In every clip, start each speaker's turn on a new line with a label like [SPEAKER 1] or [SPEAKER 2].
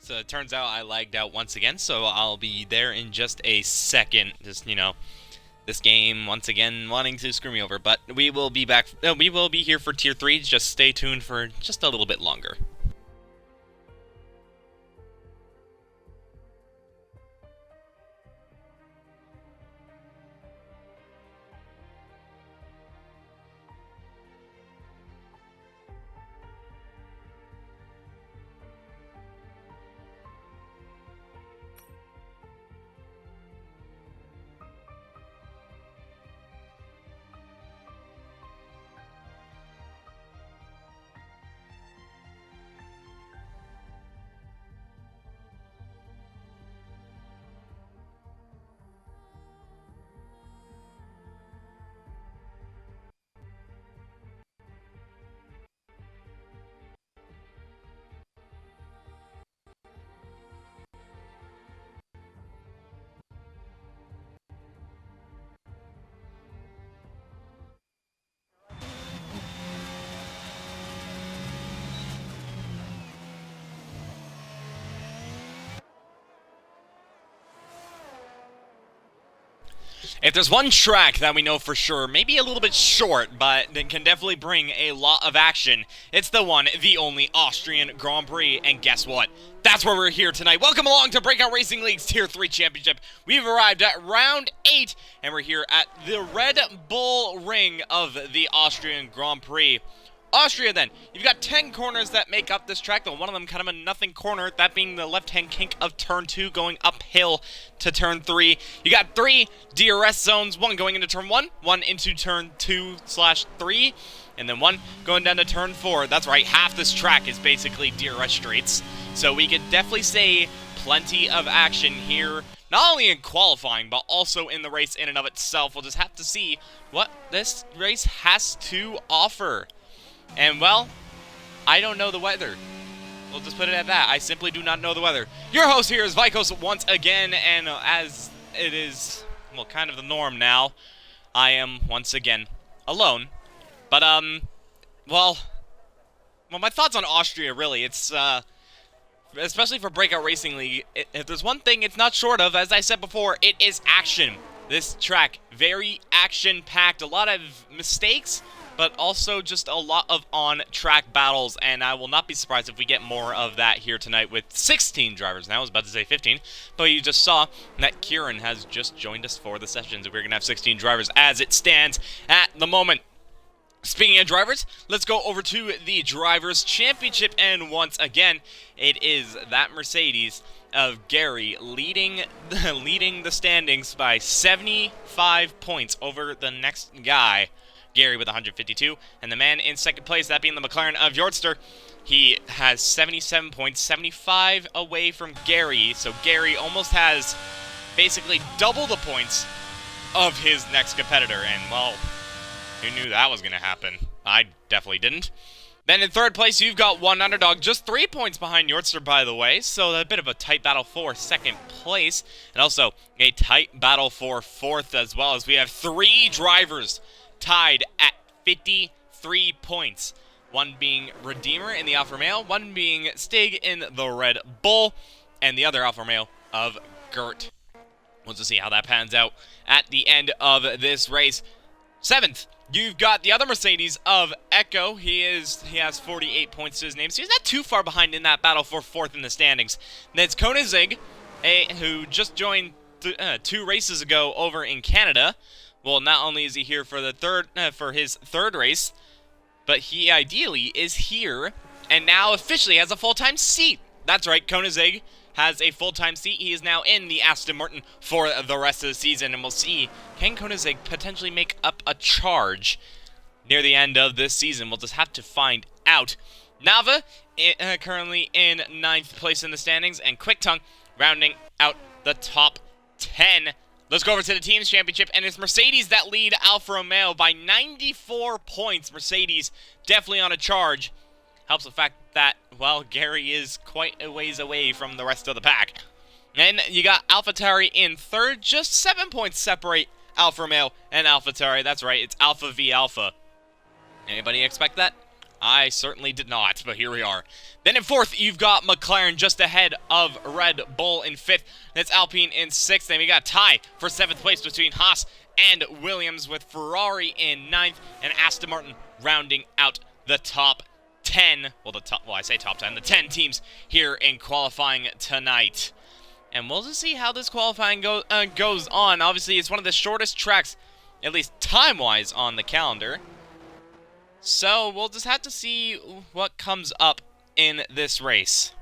[SPEAKER 1] So it turns out I lagged out once again, so I'll be there in just a second. Just, this game once again wanting to screw me over. But we will be back. We will be here for Tier 3. Just stay tuned for just a little bit longer. If there's one track that we know for sure, maybe a little bit short, but that can definitely bring a lot of action, it's the one, the only Austrian Grand Prix, and guess what? That's where we're here tonight. Welcome along to Breakout Racing League's Tier 3 Championship. We've arrived at Round 8, and we're here at the Red Bull Ring of the Austrian Grand Prix. Austria, then. You've got 10 corners that make up this track, though one of them kind of a nothing corner, that being the left-hand kink of Turn 2 going uphill to Turn 3. You got 3 DRS zones, one going into Turn 1, one into Turn 2/3, and then one going down to Turn 4. That's right, half this track is basically DRS straights. So we could definitely say plenty of action here, not only in qualifying, but also in the race in and of itself. We'll just have to see what this race has to offer. And, well, I don't know the weather. We'll just put it at that. I simply do not know the weather. Your host here is Vikos once again, and as it is, well, kind of the norm now, I am once again alone. But, well, my thoughts on Austria, really, it's, especially for Breakout Racing League, if there's one thing it's not short of, as I said before, it is action. This track, very action-packed, a lot of mistakes, but also just a lot of on-track battles, and I will not be surprised if we get more of that here tonight with 16 drivers now. I was about to say 15, but you just saw that Kieran has just joined us for the sessions, and we're going to have 16 drivers as it stands at the moment. Speaking of drivers, let's go over to the Drivers' Championship, and once again, it is that Mercedes of Gary leading the standings by 75 points over the next guy, Gary with 152, and the man in second place, that being the McLaren of Yortster, he has 77 points, 75 away from Gary, so Gary almost has basically double the points of his next competitor, and, well, who knew that was going to happen? I definitely didn't. Then in third place, you've got one underdog, just 3 points behind Yortster, by the way, so a bit of a tight battle for second place, and also a tight battle for fourth, as well as we have 3 drivers tied at 53 points. One being Redeemer in the Alfa Romeo, one being Stig in the Red Bull, and the other Alfa Romeo of Gert. We'll just see how that pans out at the end of this race. Seventh, you've got the other Mercedes of Echo. He has 48 points to his name, so he's not too far behind in that battle for fourth in the standings. Then it's Koenigsegg, who just joined 2 races ago over in Canada. Well, not only is he here for for his third race, but he ideally is here and now officially has a full-time seat. That's right, Koenigsegg has a full-time seat. He is now in the Aston Martin for the rest of the season, and we'll see, can Koenigsegg potentially make up a charge near the end of this season? We'll just have to find out. Nava, currently in 9th place in the standings, and Quicktongue rounding out the top 10. Let's go over to the Teams Championship, and it's Mercedes that lead Alfa Romeo by 94 points. Mercedes definitely on a charge. Helps the fact that, well, Gary is quite a ways away from the rest of the pack. And you got AlphaTauri in third, just 7 points separate Alfa Romeo and AlphaTauri. That's right, it's Alpha v Alpha. Anybody expect that? I certainly did not, but here we are. Then in fourth, you've got McLaren just ahead of Red Bull in fifth. That's Alpine in sixth. Then we got a tie for seventh place between Haas and Williams, with Ferrari in ninth and Aston Martin rounding out the top 10. Well, I say top 10, the 10 teams here in qualifying tonight. And we'll just see how this qualifying goes on. Obviously, it's one of the shortest tracks, at least time-wise, on the calendar. So, we'll just have to see what comes up in this race.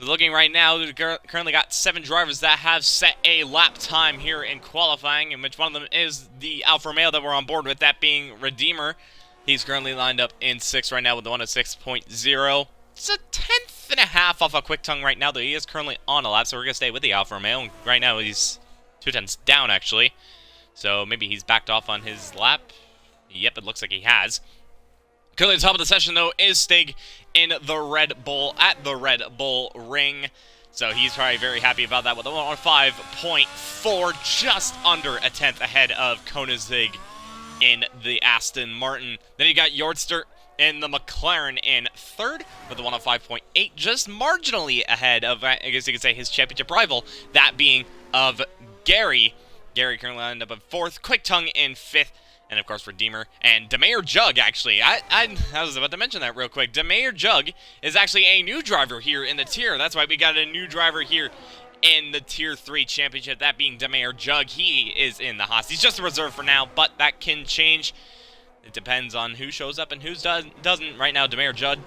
[SPEAKER 1] Looking right now, we've currently got 7 drivers that have set a lap time here in qualifying, in which one of them is the Alfa Romeo that we're on board with, that being Redeemer. He's currently lined up in 6th right now with the 1 at 6.0. It's a tenth and a half off a quick tongue right now, though he is currently on a lap, so we're going to stay with the Alfa Romeo. Right now, he's 2 tenths down, actually. So maybe he's backed off on his lap. Yep, it looks like he has. Currently at the top of the session, though, is Stig in the Red Bull, at the Red Bull ring. So he's probably very happy about that with a 105.4, just under a tenth ahead of Koenigsegg in the Aston Martin. Then you got Yortster in the McLaren in third with a 105.8, just marginally ahead of, I guess you could say, his championship rival, that being of Gary. Gary currently lined up in fourth, Quick Tongue in fifth, and of course Redeemer and Demayer Jug, actually. I was about to mention that real quick. Demayer Jug is actually a new driver here in the tier. That's why we got a new driver here in the Tier 3 Championship, that being Demayer Jug. He is in the Haas. He's just a reserve for now, but that can change. It depends on who shows up and who doesn't. Right now, Demayer Jug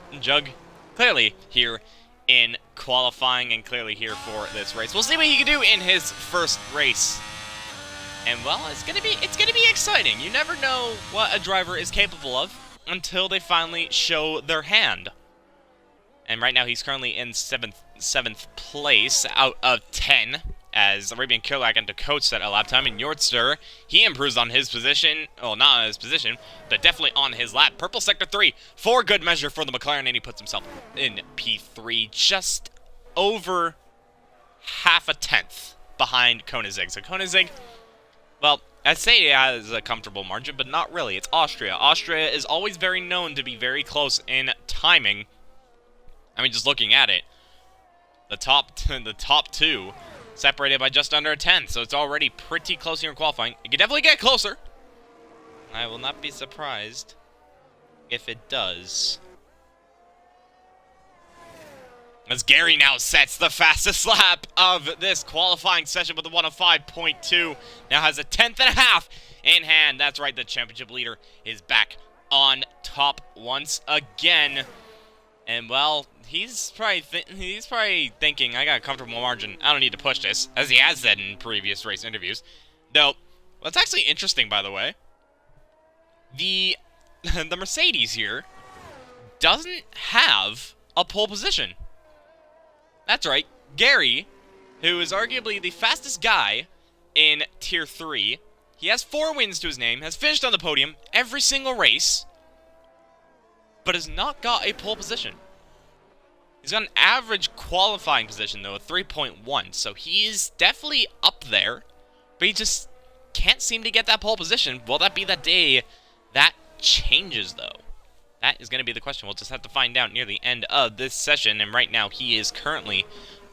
[SPEAKER 1] clearly here in qualifying and clearly here for this race. We'll see what he can do in his first race. And, well, it's gonna be exciting. You never know what a driver is capable of until they finally show their hand. And right now he's currently in seventh place out of 10, as Arabian Kirlak and Dakota set a lap time. And Yortster, he improves on his position. Well, not on his position, but definitely on his lap. Purple Sector 3 for good measure for the McLaren, and he puts himself in P3, just over half a tenth behind Koenigsegg. So Koenigsegg, well, I'd say he has a comfortable margin, but not really. It's Austria. Austria is always very known to be very close in timing. I mean, just looking at it, the top two separated by just under a tenth, so it's already pretty close here in qualifying. It can definitely get closer. I will not be surprised if it does. As Gary now sets the fastest lap of this qualifying session with a 105.2. Now has a tenth and a half in hand. That's right, the championship leader is back on top once again. And, well, he's probably thinking, I got a comfortable margin. I don't need to push this, as he has said in previous race interviews. Though, what's actually interesting, by the way, the Mercedes here doesn't have a pole position. That's right, Gary, who is arguably the fastest guy in Tier 3, he has 4 wins to his name, has finished on the podium every single race, but has not got a pole position. He's got an average qualifying position, though, of 3.1, so he's definitely up there, but he just can't seem to get that pole position. Will that be that day that changes, though? That is going to be the question. We'll just have to find out near the end of this session. And right now, he is currently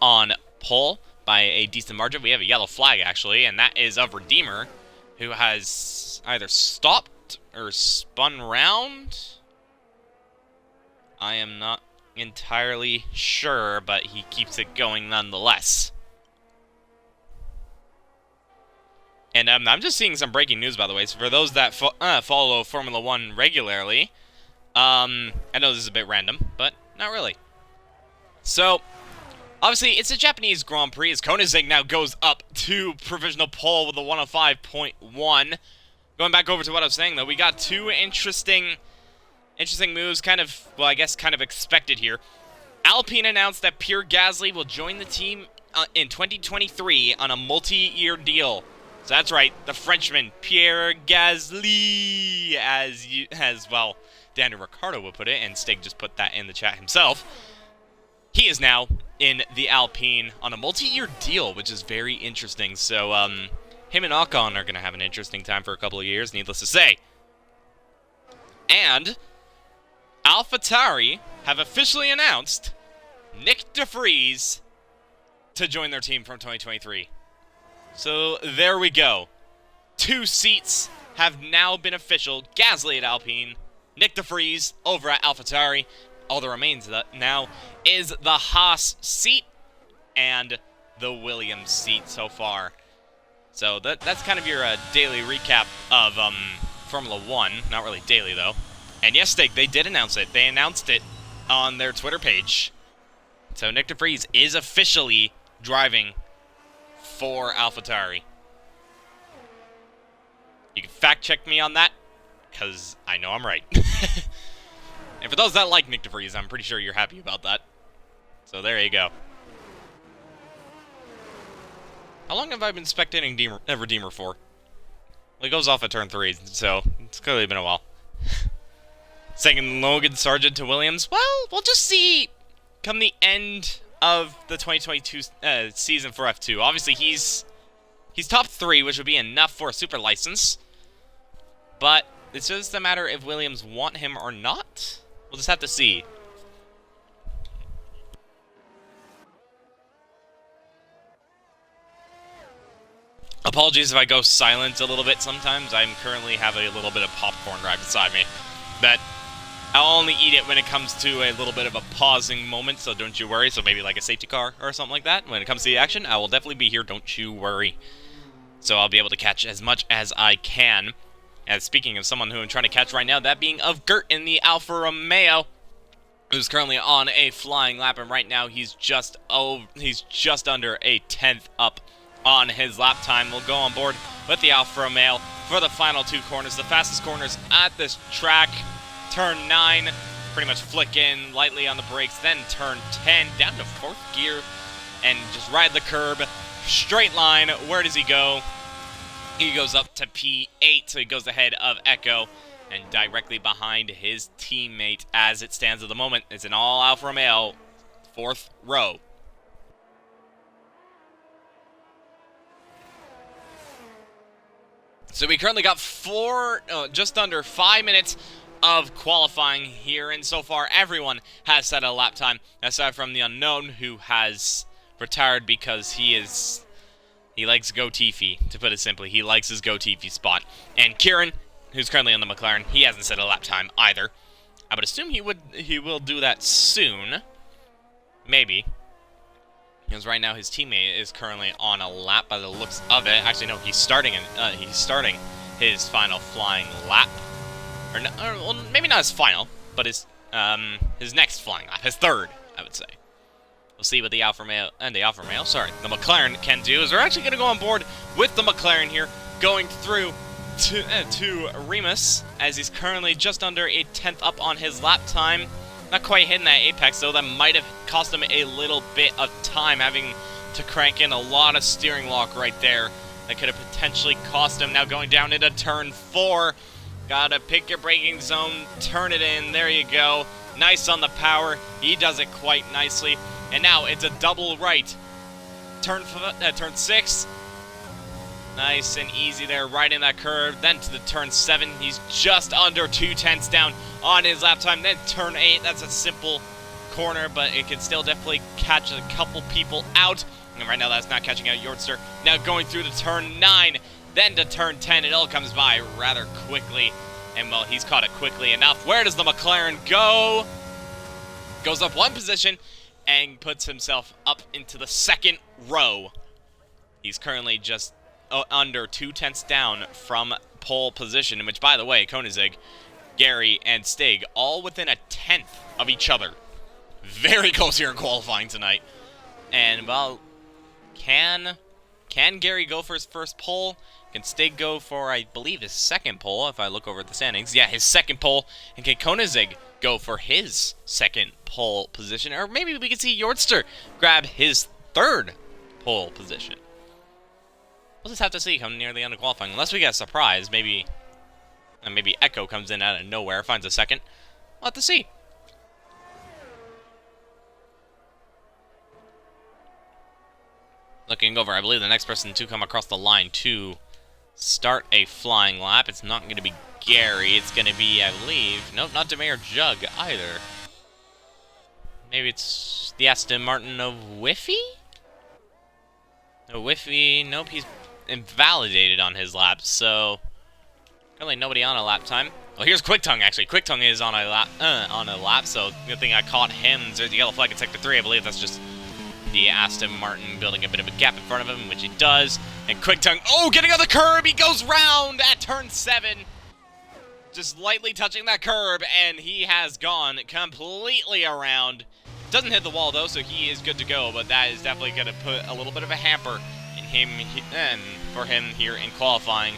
[SPEAKER 1] on pole by a decent margin. We have a yellow flag, actually, and that is of Redeemer, who has either stopped or spun round. I am not entirely sure, but he keeps it going nonetheless. And I'm just seeing some breaking news, by the way. So for those that follow Formula 1 regularly, I know this is a bit random, but not really. So, obviously, it's a Japanese Grand Prix, as Koenigsegg now goes up to provisional pole with a 105.1. Going back over to what I was saying, though, we got 2 interesting moves, kind of expected here. Alpine announced that Pierre Gasly will join the team in 2023 on a multi-year deal. So that's right, the Frenchman, Pierre Gasly, as well, Daniel Ricciardo would put it, and Stig just put that in the chat himself. He is now in the Alpine on a multi-year deal, which is very interesting. So, him and Ocon are going to have an interesting time for a couple of years, needless to say. And AlphaTauri have officially announced Nick DeVries to join their team from 2023. So there we go. 2 seats have now been official. Gasly at Alpine, Nick DeVries over at AlphaTauri. All that remains now is the Haas seat and the Williams seat so far. So that's kind of your daily recap of Formula 1. Not really daily, though. And yes, they did announce it. They announced it on their Twitter page. So Nick DeVries is officially driving for AlphaTauri. You can fact-check me on that, because I know I'm right. And for those that like Nick DeVries, I'm pretty sure you're happy about that. So there you go. How long have I been spectating Redeemer for? Well, he goes off at turn 3, so it's clearly been a while. Second Logan Sargent to Williams. Well, we'll just see come the end of the 2022 season for F2. Obviously, he's top 3, which would be enough for a super license. But it's just a matter if Williams want him or not. We'll just have to see. Apologies if I go silent a little bit sometimes. I'm currently having a little bit of popcorn right beside me. But I'll only eat it when it comes to a little bit of a pausing moment, so don't you worry. So maybe like a safety car or something like that. When it comes to the action, I will definitely be here, don't you worry. So I'll be able to catch as much as I can. And speaking of someone who I'm trying to catch right now, that being of Gert in the Alfa Romeo, who's currently on a flying lap, and right now he's just under a 10th up on his lap time. We'll go on board with the Alfa Romeo for the final 2 corners, the fastest corners at this track. Turn 9, pretty much flick in lightly on the brakes, then turn 10, down to 4th gear, and just ride the curb, straight line. Where does he go? He goes up to P8, so he goes ahead of Echo, and directly behind his teammate as it stands at the moment. It's an all Alfa Romeo, 4th row. So we currently got just under 5 minutes of qualifying here, and so far everyone has set a lap time, aside from the unknown, who has retired because he likes Go Tiffy, to put it simply. He likes his Go Tiffy spot. And Kieran, who's currently on the McLaren, he hasn't set a lap time either. I would assume he will do that soon. Maybe. Because right now his teammate is currently on a lap by the looks of it. Actually, no, he's starting his final flying lap. Well, maybe not his final, but his next flying lap, his 3rd, I would say. We'll see what the the McLaren can do. Is we're actually going to go on board with the McLaren here, going through to Remus, as he's currently just under a 10th up on his lap time. Not quite hitting that apex, though. That might have cost him a little bit of time, having to crank in a lot of steering lock right there. That could have potentially cost him. Now going down into turn 4. Gotta pick your braking zone, turn it in, there you go. Nice on the power, he does it quite nicely. And now it's a double right. Turn 6. Nice and easy there, right in that curve. Then to the turn 7, he's just under 2/10 down on his lap time. Then turn 8, that's a simple corner, but it can still definitely catch a couple people out. And right now that's not catching out Yortster. Now going through to turn 9. Then to turn 10, it all comes by rather quickly. And, well, he's caught it quickly enough. Where does the McLaren go? Goes up 1 position and puts himself up into the 2nd row. He's currently just under 2/10 down from pole position, which, by the way, Koenigsegg, Gary, and Stig all within a 10th of each other. Very close here in qualifying tonight. And, well, can Gary go for his first pole? Can Stig go for, I believe, his 2nd pole, if I look over at the standings? Yeah, his 2nd pole. And can Koenigsegg go for his 2nd pole position? Or maybe we can see Yortster grab his 3rd pole position. We'll just have to see come near the end of qualifying. Unless we get a surprise, maybe Echo comes in out of nowhere, finds a 2nd. We'll have to see. Looking over, I believe the next person to come across the line to start a flying lap. It's not going to be Gary. It's going to be, I believe... Nope, not Demare Jug either. Maybe it's the Aston Martin of Whiffy? No, Whiffy... Nope, he's invalidated on his lap, so... Currently nobody on a lap time. Well, here's Quick Tongue, actually. Quick Tongue is on a lap, so good thing I caught him. There's the yellow flag in Sector 3. I believe that's just the Aston Martin building a bit of a gap in front of him, which he does. And Quick Tongue, oh, getting on the curb! He goes round at turn 7. Just lightly touching that curb, and he has gone completely around. Doesn't hit the wall, though, so he is good to go, but that is definitely going to put a little bit of a hamper in him and for him here in qualifying.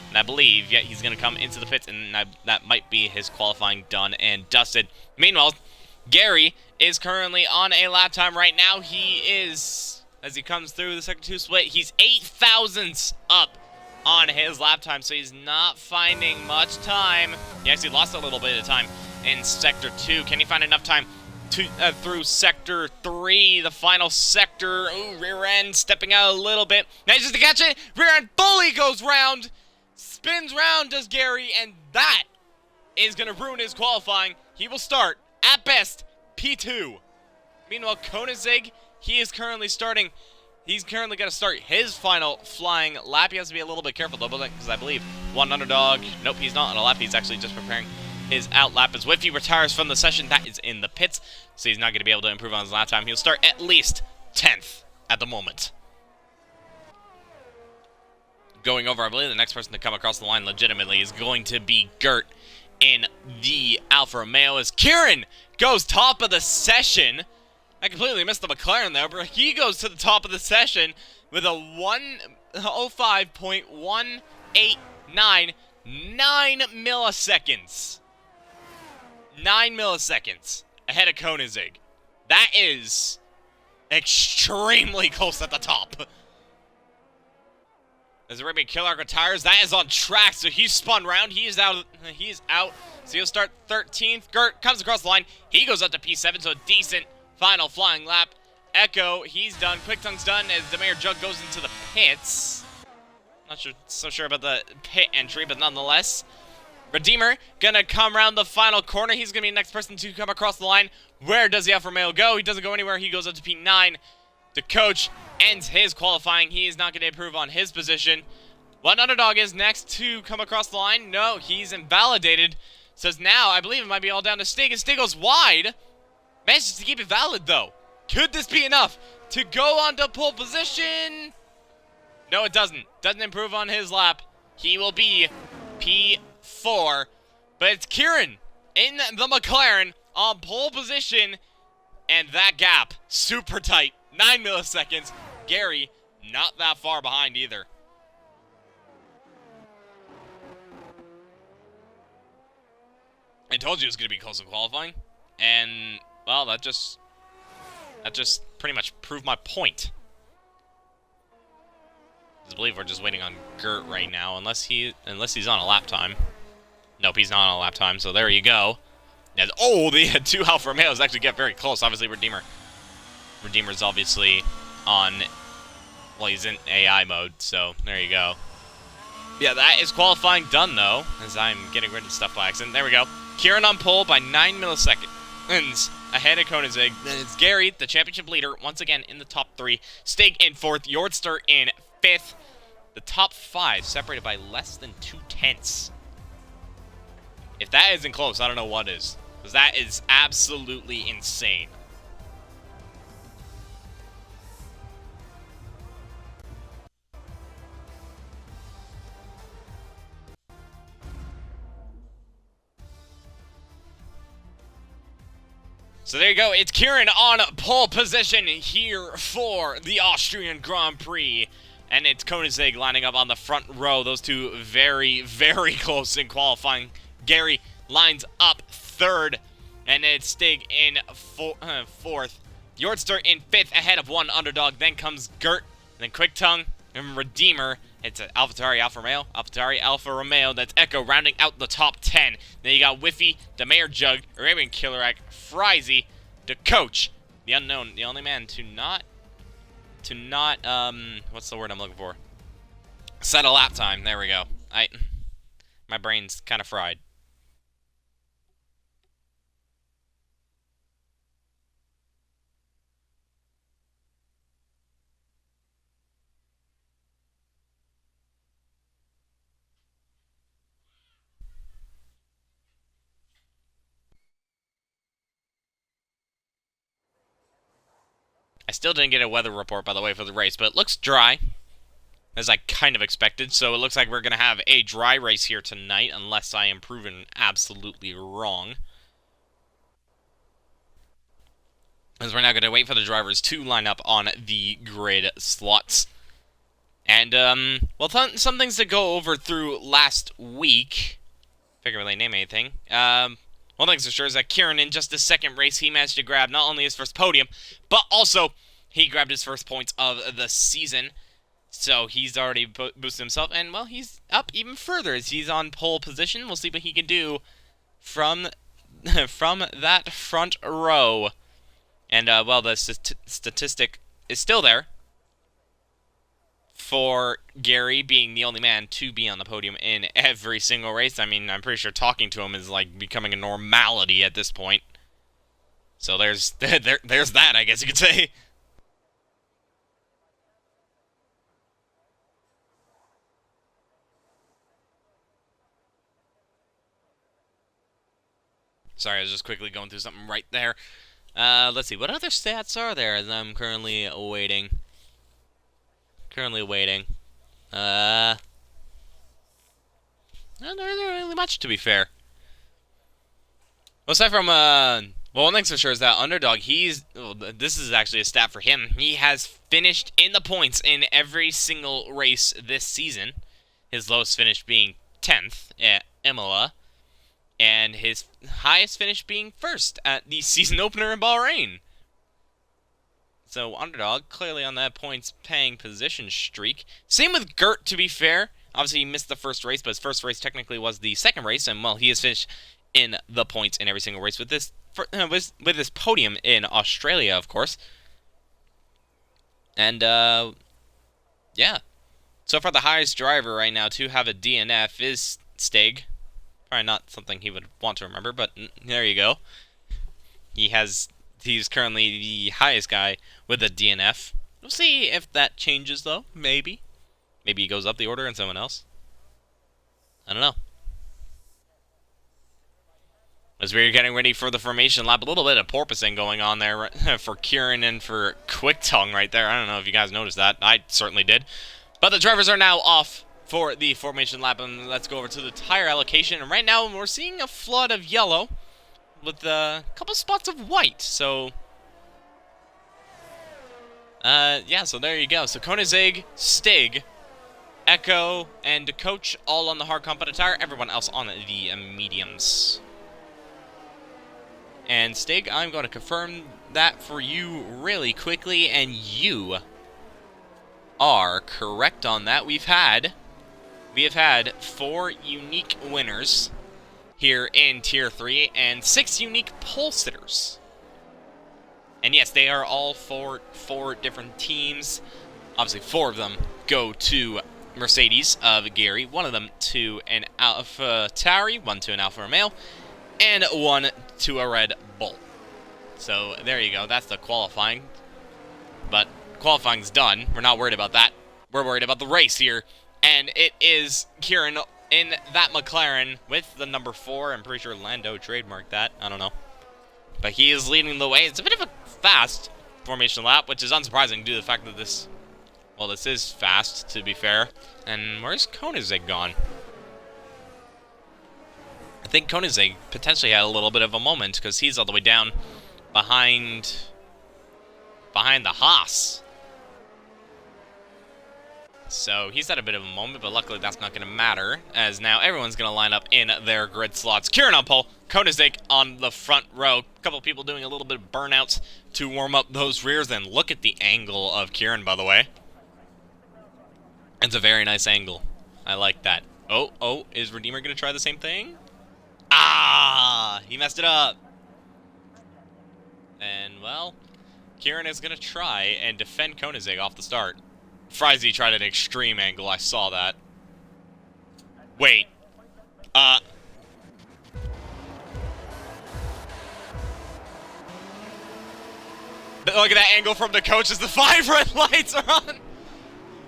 [SPEAKER 1] And I believe, yeah, he's going to come into the pits, and that might be his qualifying done and dusted. Meanwhile, Gary is currently on a lap time right now. He is, as he comes through the Sector 2 split, he's 8 thousandths up on his lap time, so he's not finding much time. He actually lost a little bit of time in Sector 2. Can he find enough time to through Sector 3, the final sector? Ooh, rear end stepping out a little bit. Manages to catch it. Rear end fully goes round. Spins round, does Gary, and that is going to ruin his qualifying. He will start, at best, P2. Meanwhile, Koenigsegg, he is currently starting. He's currently going to start his final flying lap. He has to be a little bit careful, though, because I believe one underdog. Nope, he's not on a lap. He's actually just preparing his out lap. As Whiffy retires from the session, that is in the pits, so he's not going to be able to improve on his lap time. He'll start at least 10th at the moment. Going over, I believe the next person to come across the line legitimately is going to be Gert in the Alfa Romeo, as Kieran goes top of the session. I completely missed the McLaren there, but he goes to the top of the session with a 1:05.189, 9 milliseconds. 9 milliseconds ahead of Koenigsegg. That is extremely close at the top. As Arabian Killer retires, that is on track, so he's spun round. He is out. So he'll start 13th. Gert comes across the line. He goes up to P7, so a decent final flying lap. Echo, he's done. Quick Tongue's done as Demare Jug goes into the pits. Not so sure about the pit entry, but nonetheless. Redeemer gonna come around the final corner. He's gonna be the next person to come across the line. Where does the Alfa Romeo go? He doesn't go anywhere. He goes up to P9. The coach ends his qualifying. He is not going to improve on his position. One underdog is next to come across the line. No, he's invalidated. Says now, I believe it might be all down to Stig. And Stig goes wide. Manages to keep it valid, though. Could this be enough to go on to pole position? No, it doesn't. Doesn't improve on his lap. He will be P4. But it's Kieran in the McLaren on pole position. And that gap, super tight. 9 milliseconds. Gary, not that far behind either. I told you it was going to be close to qualifying. And, well, that just pretty much proved my point. I believe we're just waiting on Gert right now, unless he's on a lap time. Nope, he's not on a lap time, so there you go. And, oh, the two Alfa Romeos actually get very close. Obviously, Redeemer's obviously on, well, he's in AI mode, so there you go. Yeah, that is qualifying done, though, as I'm getting rid of stuff by accident. There we go. Kieran on pole by 9 milliseconds ahead of Koenigsegg. Then it's Gary, the championship leader, once again in the top 3. Stig in 4th, Jordster in 5th. The top 5 separated by less than 2/10. If that isn't close, I don't know what is. Because that is absolutely insane. So there you go, it's Kieran on pole position here for the Austrian Grand Prix. And it's Koenigsegg lining up on the front row. Those two very, very close in qualifying. Gary lines up 3rd. And it's Stig in 4th. Jordster in 5th ahead of one underdog. Then comes Gert. Then Quick Tongue and Redeemer. It's AlphaTauri, Alfa Romeo. AlphaTauri, Alfa Romeo. That's Echo rounding out the top 10. Then you got Whiffy, Demare Jug, Arabian Killer, Frizy, the coach, the unknown, the only man to not, what's the word I'm looking for? Set a lap time. There we go. My brain's kind of fried. I still didn't get a weather report, by the way, for the race, but it looks dry, as I kind of expected, so it looks like we're going to have a dry race here tonight, unless I am proven absolutely wrong. As we're now going to wait for the drivers to line up on the grid slots. And, well, some things to go over through last week. If I can really name anything. One thing's for sure is that Kieran, in just his second race, he managed to grab not only his first podium, but also he grabbed his first points of the season. So he's already boosted himself, and, well, he's up even further as he's on pole position. We'll see what he can do from, from that front row. And, well, the statistic is still there for Gary being the only man to be on the podium in every single race. I mean, I'm pretty sure talking to him is, like, becoming a normality at this point. So there's that, I guess you could say. Sorry, I was just quickly going through something right there. Let's see, what other stats are there as I'm currently awaiting? Not really much, to be fair. Well, aside from, well, one thing's for sure is that Underdog, this is actually a stat for him. He has finished in the points in every single race this season. His lowest finish being 10th at Imola. And his highest finish being first at the season opener in Bahrain. So, Underdog, clearly on that points-paying position streak. Same with Gert, to be fair. Obviously, he missed the first race, but his first race technically was the second race, and, well, he has finished in the points in every single race with this podium in Australia, of course. And, yeah. So far, the highest driver right now to have a DNF is Stig. Probably not something he would want to remember, but there you go. He's currently the highest guy with a DNF. We'll see if that changes, though. Maybe. Maybe he goes up the order and someone else. I don't know. As we were getting ready for the formation lap, a little bit of porpoising going on there for Kieran and for Quick Tongue right there. I don't know if you guys noticed that. I certainly did. But the drivers are now off for the formation lap, and let's go over to the tire allocation. And right now, we're seeing a flood of yellow with a couple spots of white. So, yeah, so there you go. So Koenigsegg, Stig, Echo, and Coach all on the hard composite tire. Everyone else on the mediums. And Stig, I'm going to confirm that for you really quickly, and you are correct on that. We have had 4 unique winners here in Tier 3 and 6 unique pole sitters. And yes, they are all four different teams. Obviously, 4 of them go to Mercedes of Gary, 1 of them to an Alpha Tauri, 1 to an Alfa Romeo, and 1 to a Red Bull. So there you go. That's the qualifying. But qualifying's done. We're not worried about that. We're worried about the race here. And it is Kieran in that McLaren with the number 4. I'm pretty sure Lando trademarked that. I don't know. But he is leading the way. It's a bit of a fast formation lap, which is unsurprising due to the fact that this is fast, to be fair. And where's Koenigsegg gone? I think Koenigsegg potentially had a little bit of a moment because he's all the way down behind the Haas. So he's had a bit of a moment, but luckily that's not going to matter, as now everyone's going to line up in their grid slots. Kieran on pole, Koenigsegg on the front row. A couple of people doing a little bit of burnouts to warm up those rears. And look at the angle of Kieran, by the way. It's a very nice angle. I like that. Oh, is Redeemer going to try the same thing? Ah, he messed it up. And, well, Kieran is going to try and defend Koenigsegg off the start. Frizy tried an extreme angle, I saw that. Wait. Look at that angle from the coach as the 5 red lights are on.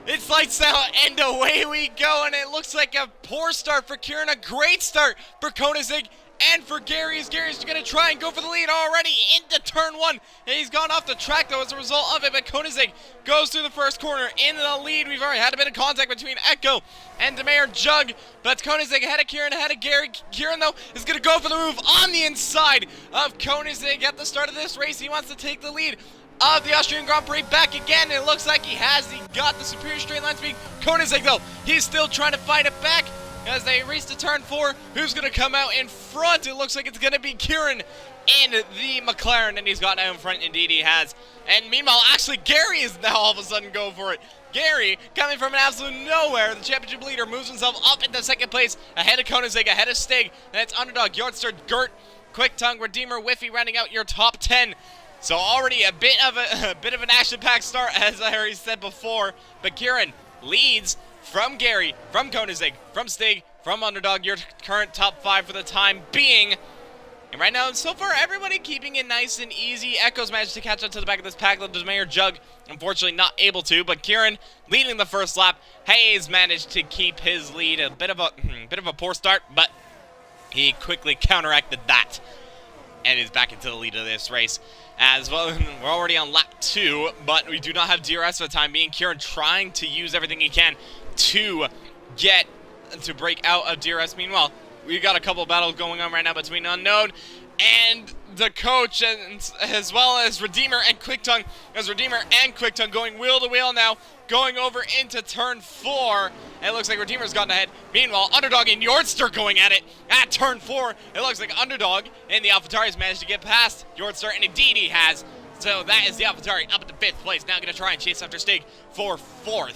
[SPEAKER 1] It's lights out and away we go, and it looks like a poor start for Kieran, a great start for Koenigsegg and for Gary, as Gary's going to try and go for the lead already into turn 1. And he's gone off the track, though, as a result of it, but Koenigsegg goes through the first corner into the lead. We've already had a bit of contact between Echo and Demare Jug, but Koenigsegg ahead of Kieran, ahead of Gary. Kieran, though, is going to go for the move on the inside of Koenigsegg at the start of this race. He wants to take the lead of the Austrian Grand Prix back again. It looks like he has. He got the superior straight line speed. Koenigsegg, though, he's still trying to fight it back as they race to turn 4. Who's going to come out in front? It looks like it's going to be Kieran in the McLaren, and he's got out in front. Indeed, he has. And meanwhile, actually, Gary is now all of a sudden going for it. Gary, coming from an absolute nowhere, the championship leader, moves himself up into second place, ahead of Koenigsegg, ahead of Stig. And it's underdog, Yardster, Gert, Quick Tongue, Redeemer, Whiffy, rounding out your top 10. So already a bit of an action-packed start, as I already said before. But Kieran leads from Gary, from Koenigsegg, from Stig, from Underdog, your current top 5 for the time being. And right now, so far, everybody keeping it nice and easy. Echo's managed to catch up to the back of this pack. The Mayor Jug, unfortunately, not able to. But Kieran leading the first lap. Hayes managed to keep his lead. A bit of a poor start, but he quickly counteracted that and is back into the lead of this race. As well, we're already on lap 2, but we do not have DRS for the time being. Kieran trying to use everything he can to break out of DRS. Meanwhile, we've got a couple battles going on right now between Unknown and the coach, and as well as Redeemer and Quick Tongue. As Redeemer and Quick Tongue going wheel to wheel now, going over into turn 4. And it looks like Redeemer's gotten ahead. Meanwhile, Underdog and Yardster going at it at turn 4. It looks like Underdog and the AlphaTauri has managed to get past Yardster, and indeed he has. So that is the AlphaTauri up at the 5th place. Now going to try and chase after Stig for 4th.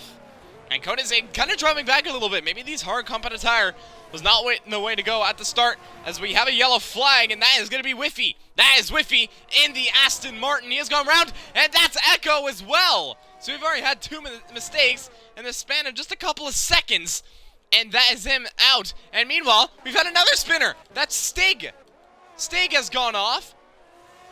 [SPEAKER 1] And Koenigsegg kind of driving back a little bit. Maybe these hard competent tire was not the way to go at the start, as we have a yellow flag, and that is going to be Whiffy. That is Whiffy in the Aston Martin. He has gone round, and that's Echo as well. So we've already had 2 mistakes in the span of just a couple of seconds, and that is him out. And meanwhile, we've had another spinner. That's Stig. Stig has gone off.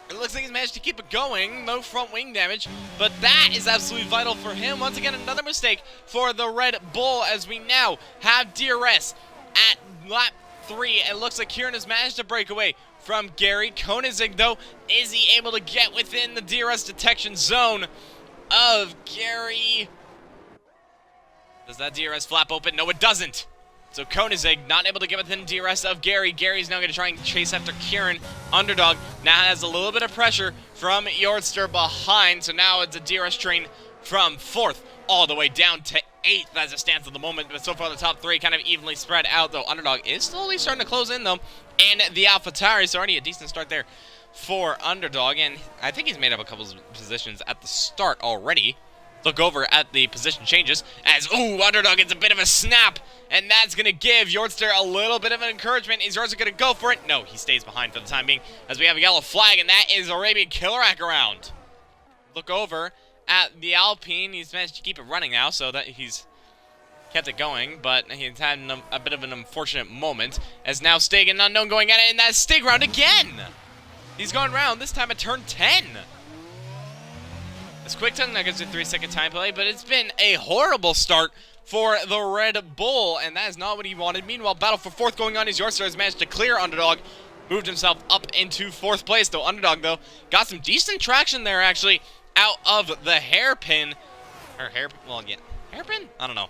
[SPEAKER 1] It looks like he's managed to keep it going. No front wing damage, but that is absolutely vital for him. Once again, another mistake for the Red Bull, as we now have DRS at lap 3. It looks like Kieran has managed to break away from Gary. Koenigsegg, though, is he able to get within the DRS detection zone of Gary? Does that DRS flap open? No, it doesn't. So Koenigsegg not able to get within DRS of Gary. Gary's now going to try and chase after Kieran. Underdog now has a little bit of pressure from Yardster behind. So now it's a DRS train from 4th all the way down to 8th as it stands at the moment. But so far the top 3 kind of evenly spread out, though Underdog is slowly starting to close in, though. And the AlphaTauri, so already a decent start there for Underdog. And I think he's made up a couple of positions at the start already. Look over at the position changes as, Underdog gets a bit of a snap, and that's going to give Yardster a little bit of an encouragement. Is Yardster going to go for it? No, he stays behind for the time being, as we have a yellow flag, and that is Arabian Killerack around. Look over at the Alpine. He's managed to keep it running now, so that he's kept it going, but he's had a bit of an unfortunate moment, as now Stig and Unknown going at it, and that's Stig round again. He's gone round, this time at turn 10. As Quick Tongue now gives a 3-second time play, but it's been a horrible start for the Red Bull, and that is not what he wanted. Meanwhile, battle for 4th going on as Yardster has managed to clear Underdog, moved himself up into 4th place, though Underdog, though, got some decent traction there, actually, out of the hairpin. Hairpin? I don't know.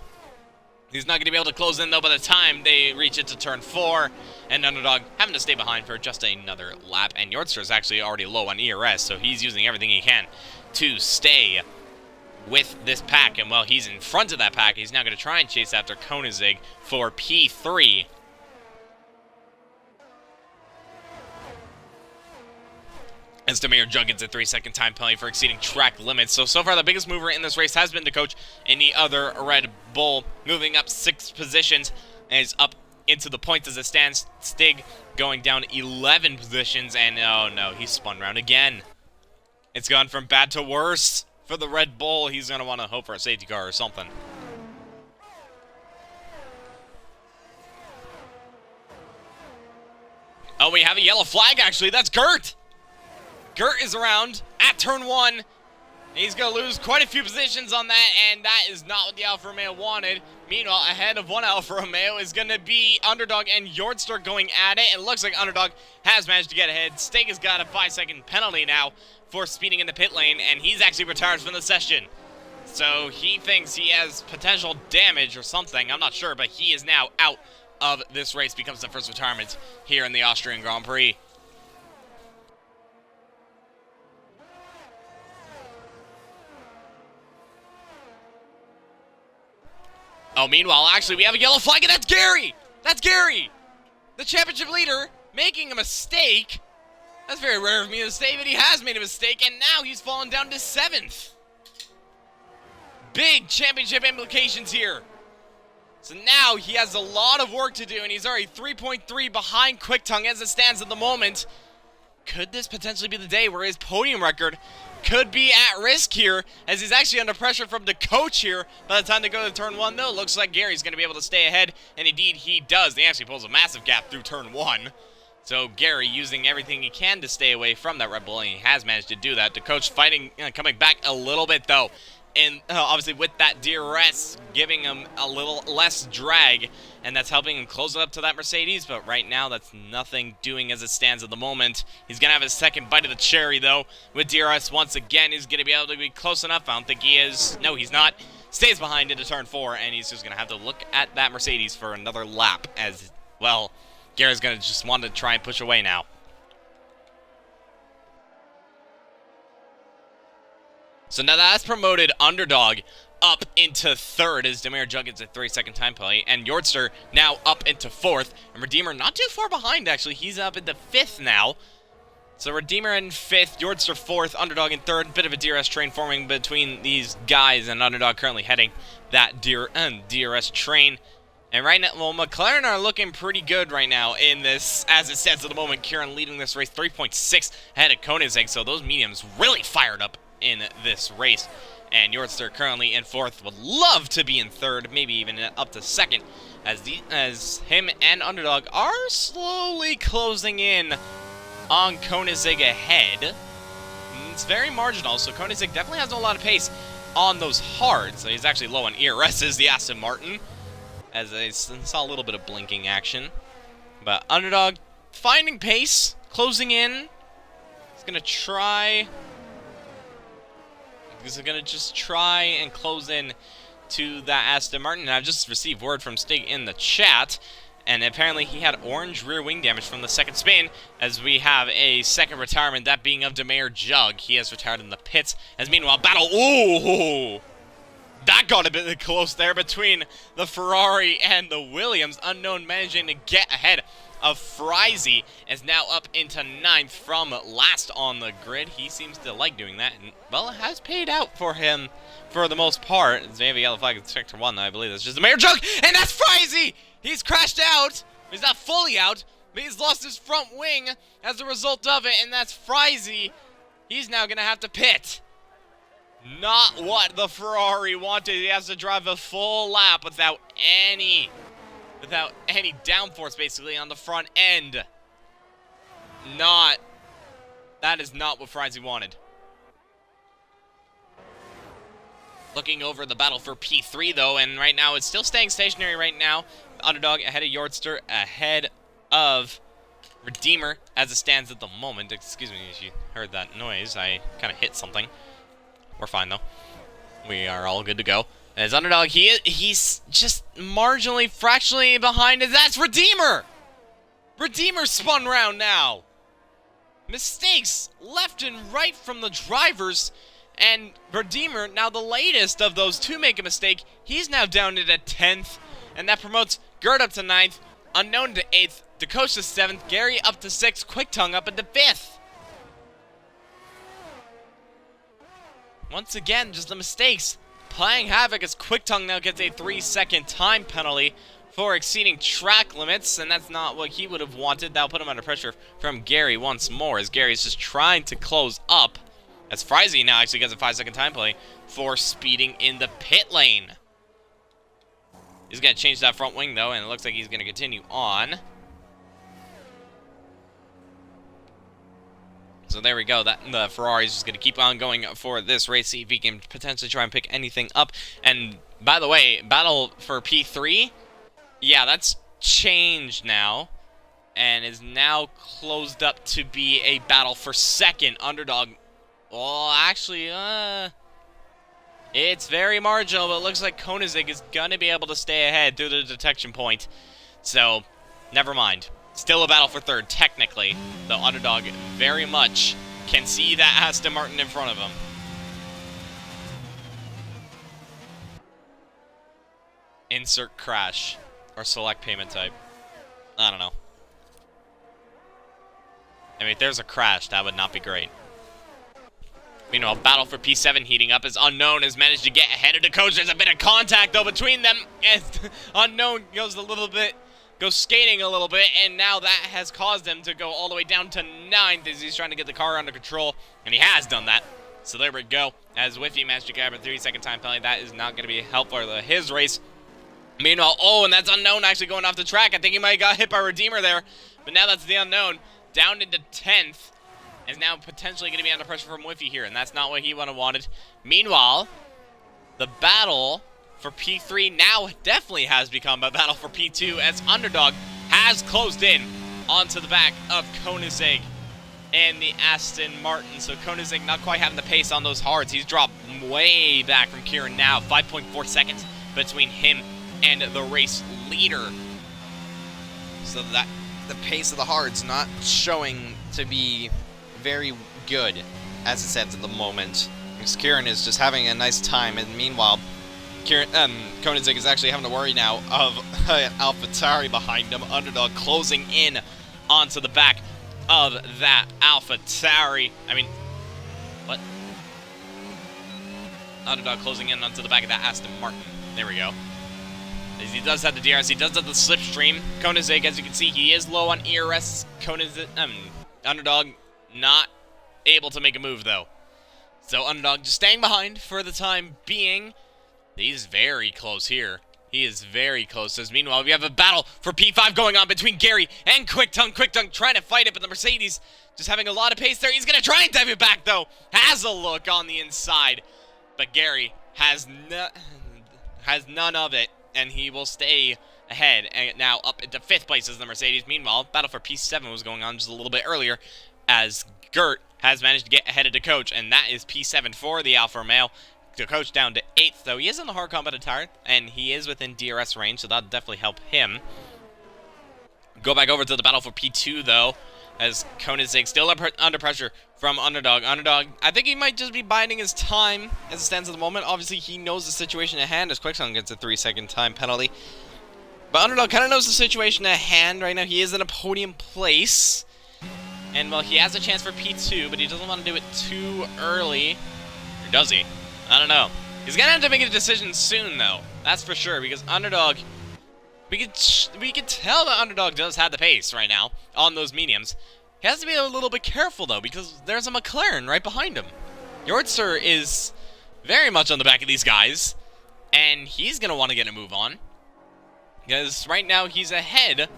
[SPEAKER 1] He's not going to be able to close in, though, by the time they reach it to turn 4. And Underdog having to stay behind for just another lap. And Yardster is actually already low on ERS, so he's using everything he can to stay with this pack. And while he's in front of that pack, he's now going to try and chase after Koenigsegg for P3. As Demare Jug gets a 3-second time penalty for exceeding track limits. So far the biggest mover in this race has been the coach in the other Red Bull, moving up 6 positions and is up into the points as it stands. Stig going down 11 positions, and oh no, he spun round again. It's gone from bad to worse. for the Red Bull, he's going to want to hope for a safety car or something. Oh, we have a yellow flag, actually. That's Gert. Gert is around at turn 1. He's going to lose quite a few positions on that, and that is not what the Alfa Romeo wanted. Meanwhile, ahead of one Alfa Romeo is going to be Underdog and Yordster going at it. It looks like Underdog has managed to get ahead. Stake has got a 5-second penalty now for speeding in the pit lane, and he's actually retired from the session. So he thinks he has potential damage or something. I'm not sure, but he is now out of this race. Becomes the first retirement here in the Austrian Grand Prix. Oh, meanwhile, actually, we have a yellow flag, and that's Gary! That's Gary! The championship leader making a mistake. That's very rare of me to say, but he has made a mistake, and now he's fallen down to 7th. Big championship implications here. So now he has a lot of work to do, and he's already 3.3 behind Quick-Tongue as it stands at the moment. Could this potentially be the day where his podium record could be at risk here, as he's actually under pressure from the coach here by the time they go to turn 1, though? Looks like Gary's going to be able to stay ahead, and indeed he does. He actually pulls a massive gap through turn 1. So Gary using everything he can to stay away from that Red Bull, and he has managed to do that. The coach fighting, coming back a little bit, though. And obviously with that DRS giving him a little less drag, and that's helping him close it up to that Mercedes, but right now that's nothing doing as it stands at the moment. He's going to have his second bite of the cherry, though, with DRS once again. He's going to be able to be close enough. I don't think he is. No, he's not. Stays behind into turn 4, and he's just going to have to look at that Mercedes for another lap as, well, Gary's going to just want to try and push away now. So now that's promoted Underdog up into 3rd as Demir Jug gets a 3-second time penalty, and Yordster now up into 4th, and Redeemer not too far behind, actually. He's up into 5th now. So Redeemer in 5th, Yordster 4th, Underdog in 3rd. Bit of a DRS train forming between these guys, and Underdog currently heading that DRS train. And right now, well, McLaren are looking pretty good right now in this, as it stands at the moment. Kieran leading this race 3.6 ahead of Koenigsegg, so those mediums really fired up in this race. And Yordster currently in 4th. Would love to be in 3rd, maybe even up to 2nd, as him and Underdog are slowly closing in on Koenigsegg ahead. It's very marginal, so Koenigsegg definitely has a lot of pace on those hards. So he's actually low on ERSs, the Aston Martin, as I saw a little bit of blinking action. But Underdog finding pace, closing in. He's going to try... He's going to just try and close in to that Aston Martin. And I've just received word from Stig in the chat, and apparently he had orange rear wing damage from the second spin, as we have a second retirement, that being of Demir Jug. He has retired in the pits, as meanwhile battle... Ooh! That got a bit close there between the Ferrari and the Williams. Unknown managing to get ahead of Frizy, is now up into 9th from last on the grid. He seems to like doing that, and, well, it has paid out for him for the most part. It's maybe a yellow flag in sector 1, though. I believe that's just a Mayor Jug, and that's Frizy! He's crashed out! He's not fully out, but he's lost his front wing as a result of it, and that's Frizy. He's now going to have to pit. Not what the Ferrari wanted. He has to drive a full lap without any downforce, basically, on the front end. That is not what Frizy wanted. Looking over the battle for P3, though, and right now it's still staying stationary right now. Underdog ahead of Yordster, ahead of Redeemer, as it stands at the moment. Excuse me if you heard that noise. I kind of hit something. We're fine, though. We are all good to go. As Underdog, he's just marginally, fractionally behind, and that's Redeemer! Redeemer spun round now. Mistakes left and right from the drivers, and Redeemer, now the latest of those to make a mistake, he's now down to 10th, and that promotes Gert up to 9th, Unknown to 8th, Dakota 7th, Gary up to 6th, Quick-Tongue up into 5th. Once again, just the mistakes playing havoc, as Quick-Tongue now gets a 3-second time penalty for exceeding track limits, and that's not what he would have wanted. That'll put him under pressure from Gary once more, as Gary's just trying to close up As Frizy now actually gets a 5-second time play for speeding in the pit lane. He's going to change that front wing, though, and it looks like he's going to continue on. So there we go. The Ferrari's just going to keep on going for this race, see if he can potentially try and pick anything up. And, by the way, battle for P3, yeah, that's changed now. And is now closed up to be a battle for second. Underdog, well, actually, it's very marginal, but it looks like Koenigsegg is going to be able to stay ahead through the detection point. So, never mind. Still a battle for third, technically. Though Underdog very much can see that Aston Martin in front of him. Insert crash. Or select payment type. I don't know. I mean, if there's a crash, that would not be great. Meanwhile, battle for P7 heating up as Unknown has managed to get ahead of the coach. There's a bit of contact, though, between them. As Unknown goes skating a little bit, and now that has caused him to go all the way down to 9th as he's trying to get the car under control, and he has done that. So there we go. As Whiffy managed to grab a 3-second time penalty, that is not going to be helpful for his race. Meanwhile, oh, and that's Unknown actually going off the track. I think he might have got hit by Redeemer there, but now that's the Unknown. Down into 10th, is now potentially going to be under pressure from Whiffy here, and that's not what he wanted. Meanwhile, the battle for P3 now definitely has become a battle for P2 as Underdog has closed in onto the back of Koenigsegg and the Aston Martin. So Koenigsegg not quite having the pace on those hards. He's dropped way back from Kieran now. 5.4 seconds between him and the race leader. So that the pace of the hards not showing to be very good as it stands at the moment. Because Kieran is just having a nice time, and meanwhile, Koenigsegg is actually having to worry now of an AlphaTauri behind him. Underdog closing in onto the back of that AlphaTauri. I mean, what? Underdog closing in onto the back of that Aston Martin. There we go. As he does have the DRS, he does have the slipstream. Koenigsegg, as you can see, he is low on ERS. Underdog not able to make a move, though. So Underdog just staying behind for the time being. He's very close here. He is very close. As meanwhile, we have a battle for P5 going on between Gary and Quick Tongue. Quick Tongue trying to fight it, but the Mercedes just having a lot of pace there. He's going to try and dive it back, though. Has a look on the inside. But Gary has none of it, and he will stay ahead. And now up into 5th place is the Mercedes. Meanwhile, battle for P7 was going on just a little bit earlier as Gert has managed to get ahead of the coach, and that is P7 for the Alfa Romeo. The coach down to 8th, though. He is in the hard combat attire, and he is within DRS range, so that'll definitely help him. Go back over to the battle for P2, though, as Koenigsegg still under pressure from Underdog. Underdog, I think he might just be biding his time as it stands at the moment. Obviously, he knows the situation at hand as Quicksong gets a 3-second time penalty. But Underdog kind of knows the situation at hand right now. He is in a podium place. And, well, he has a chance for P2, but he doesn't want to do it too early. Or does he? I don't know. He's going to have to make a decision soon, though. That's for sure, because Underdog... We can tell that Underdog does have the pace right now on those mediums. He has to be a little bit careful, though, because there's a McLaren right behind him. Jortser is very much on the back of these guys, and he's going to want to get a move on. Because right now he's ahead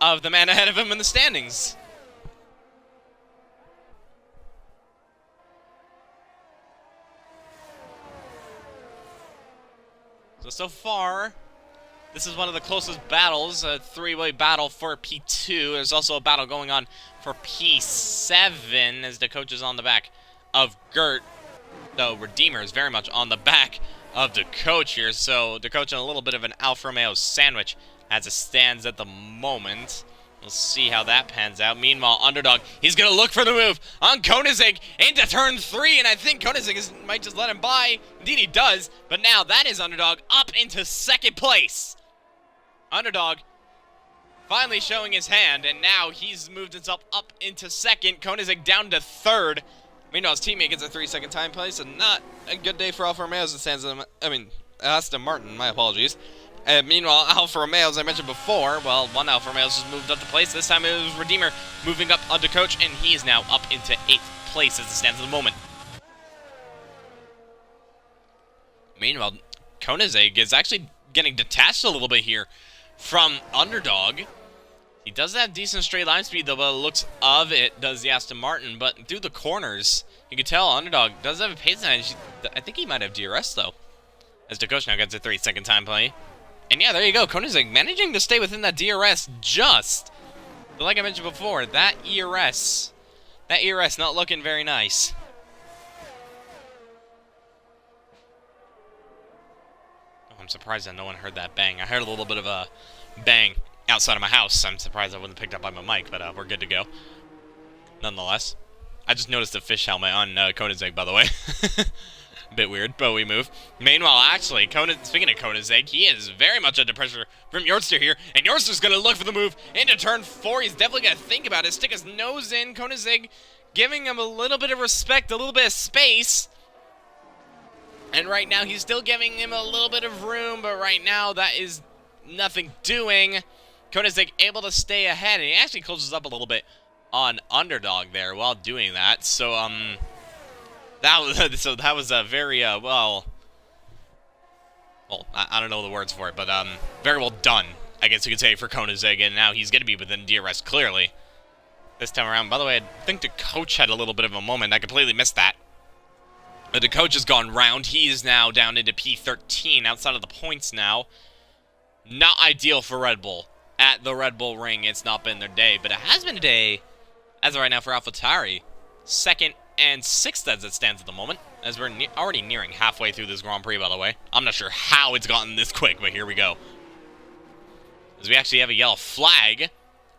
[SPEAKER 1] of the man ahead of him in the standings. So far, this is one of the closest battles, a 3-way battle for P2. There's also a battle going on for P7 as the coach is on the back of Gert. Though Redeemer is very much on the back of the coach here. So the coach in a little bit of an Alfa Romeo sandwich as it stands at the moment. We'll see how that pans out. Meanwhile, Underdog, he's going to look for the move on Koenigsegg into turn 3, and I think Koenigsegg might just let him by. Indeed, he does, but now that is Underdog up into 2nd place. Underdog finally showing his hand, and now he's moved himself up into 2nd. Koenigsegg down to 3rd. Meanwhile, his teammate gets a 3-second time play, so not a good day for Alfa Romeo as it stands. Aston Martin, my apologies. Meanwhile, Alfa Romeo, as I mentioned before, well, one Alfa Romeo just moved up to place. This time it was Redeemer moving up onto coach, and he is now up into 8th place as it stands at the moment. Meanwhile, Koenigsegg is actually getting detached a little bit here from Underdog. He does have decent straight line speed, though, by the looks of it, does the Aston Martin. But through the corners, you can tell Underdog does have a pace advantage. I think he might have DRS, though, as DeCoach now gets a 3-second time play. And yeah, there you go. Koenigsegg managing to stay within that DRS just. But like I mentioned before, that ERS not looking very nice. Oh, I'm surprised that no one heard that bang. I heard a little bit of a bang outside of my house. I'm surprised I wasn't picked up by my mic, but we're good to go. Nonetheless, I just noticed a fish helmet on Koenigsegg, by the way. A bit weird, but we move. Meanwhile, actually, speaking of Koenigsegg, he is very much under pressure from Yortster here, and Yorster's going to look for the move into turn 4. He's definitely going to think about it, stick his nose in. Koenigsegg giving him a little bit of respect, a little bit of space. And right now, he's still giving him a little bit of room, but right now, that is nothing doing. Koenigsegg able to stay ahead, and he actually closes up a little bit on Underdog there while doing that. So, that was a very, well, I don't know the words for it, but, very well done, I guess you could say, for Koenigsegg, and now he's going to be within DRS, clearly, this time around. By the way, I think the coach had a little bit of a moment. I completely missed that. But the coach has gone round. He is now down into P13, outside of the points now. Not ideal for Red Bull. At the Red Bull Ring, it's not been their day, but it has been a day, as of right now, for AlphaTauri. 2nd and 6th as it stands at the moment, as we're already nearing halfway through this Grand Prix, by the way. I'm not sure how it's gotten this quick, but here we go. As we actually have a yellow flag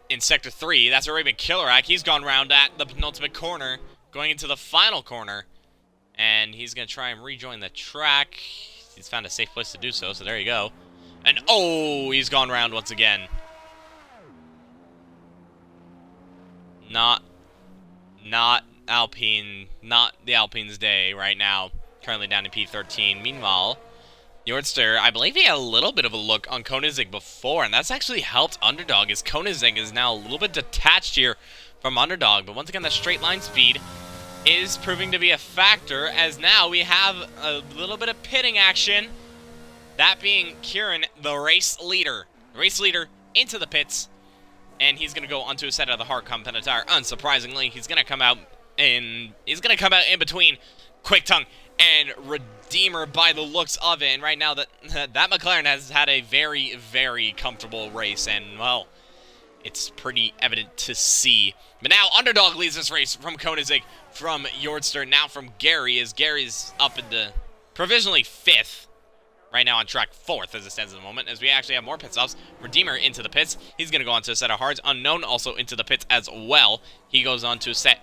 [SPEAKER 1] in Sector 3. That's already been Killerak. He's gone round at the penultimate corner, going into the final corner. And he's going to try and rejoin the track. He's found a safe place to do so, so there you go. And, oh, he's gone round once again. Not Alpine, not the Alpine's day right now. Currently down in P13. Meanwhile, Yortster, I believe he had a little bit of a look on Koenigsegg before, and that's actually helped Underdog, as Koenigsegg is now a little bit detached here from Underdog. But once again, that straight line speed is proving to be a factor, as now we have a little bit of pitting action. That being Kieran, the race leader. Race leader into the pits. And he's going to go onto a set of the hard competitor. Unsurprisingly, he's going to come out in between Quick Tongue and Redeemer by the looks of it. And right now, that McLaren has had a very, very comfortable race. And, well, it's pretty evident to see. But now, Underdog leads this race from Koenigsegg, from Yortster, now from Gary, as Gary's up into provisionally 5th. Right now on track 4th as it stands at the moment, as we actually have more pit stops. Redeemer into the pits. He's going to go on to a set of hards. Unknown also into the pits as well. He goes on to a set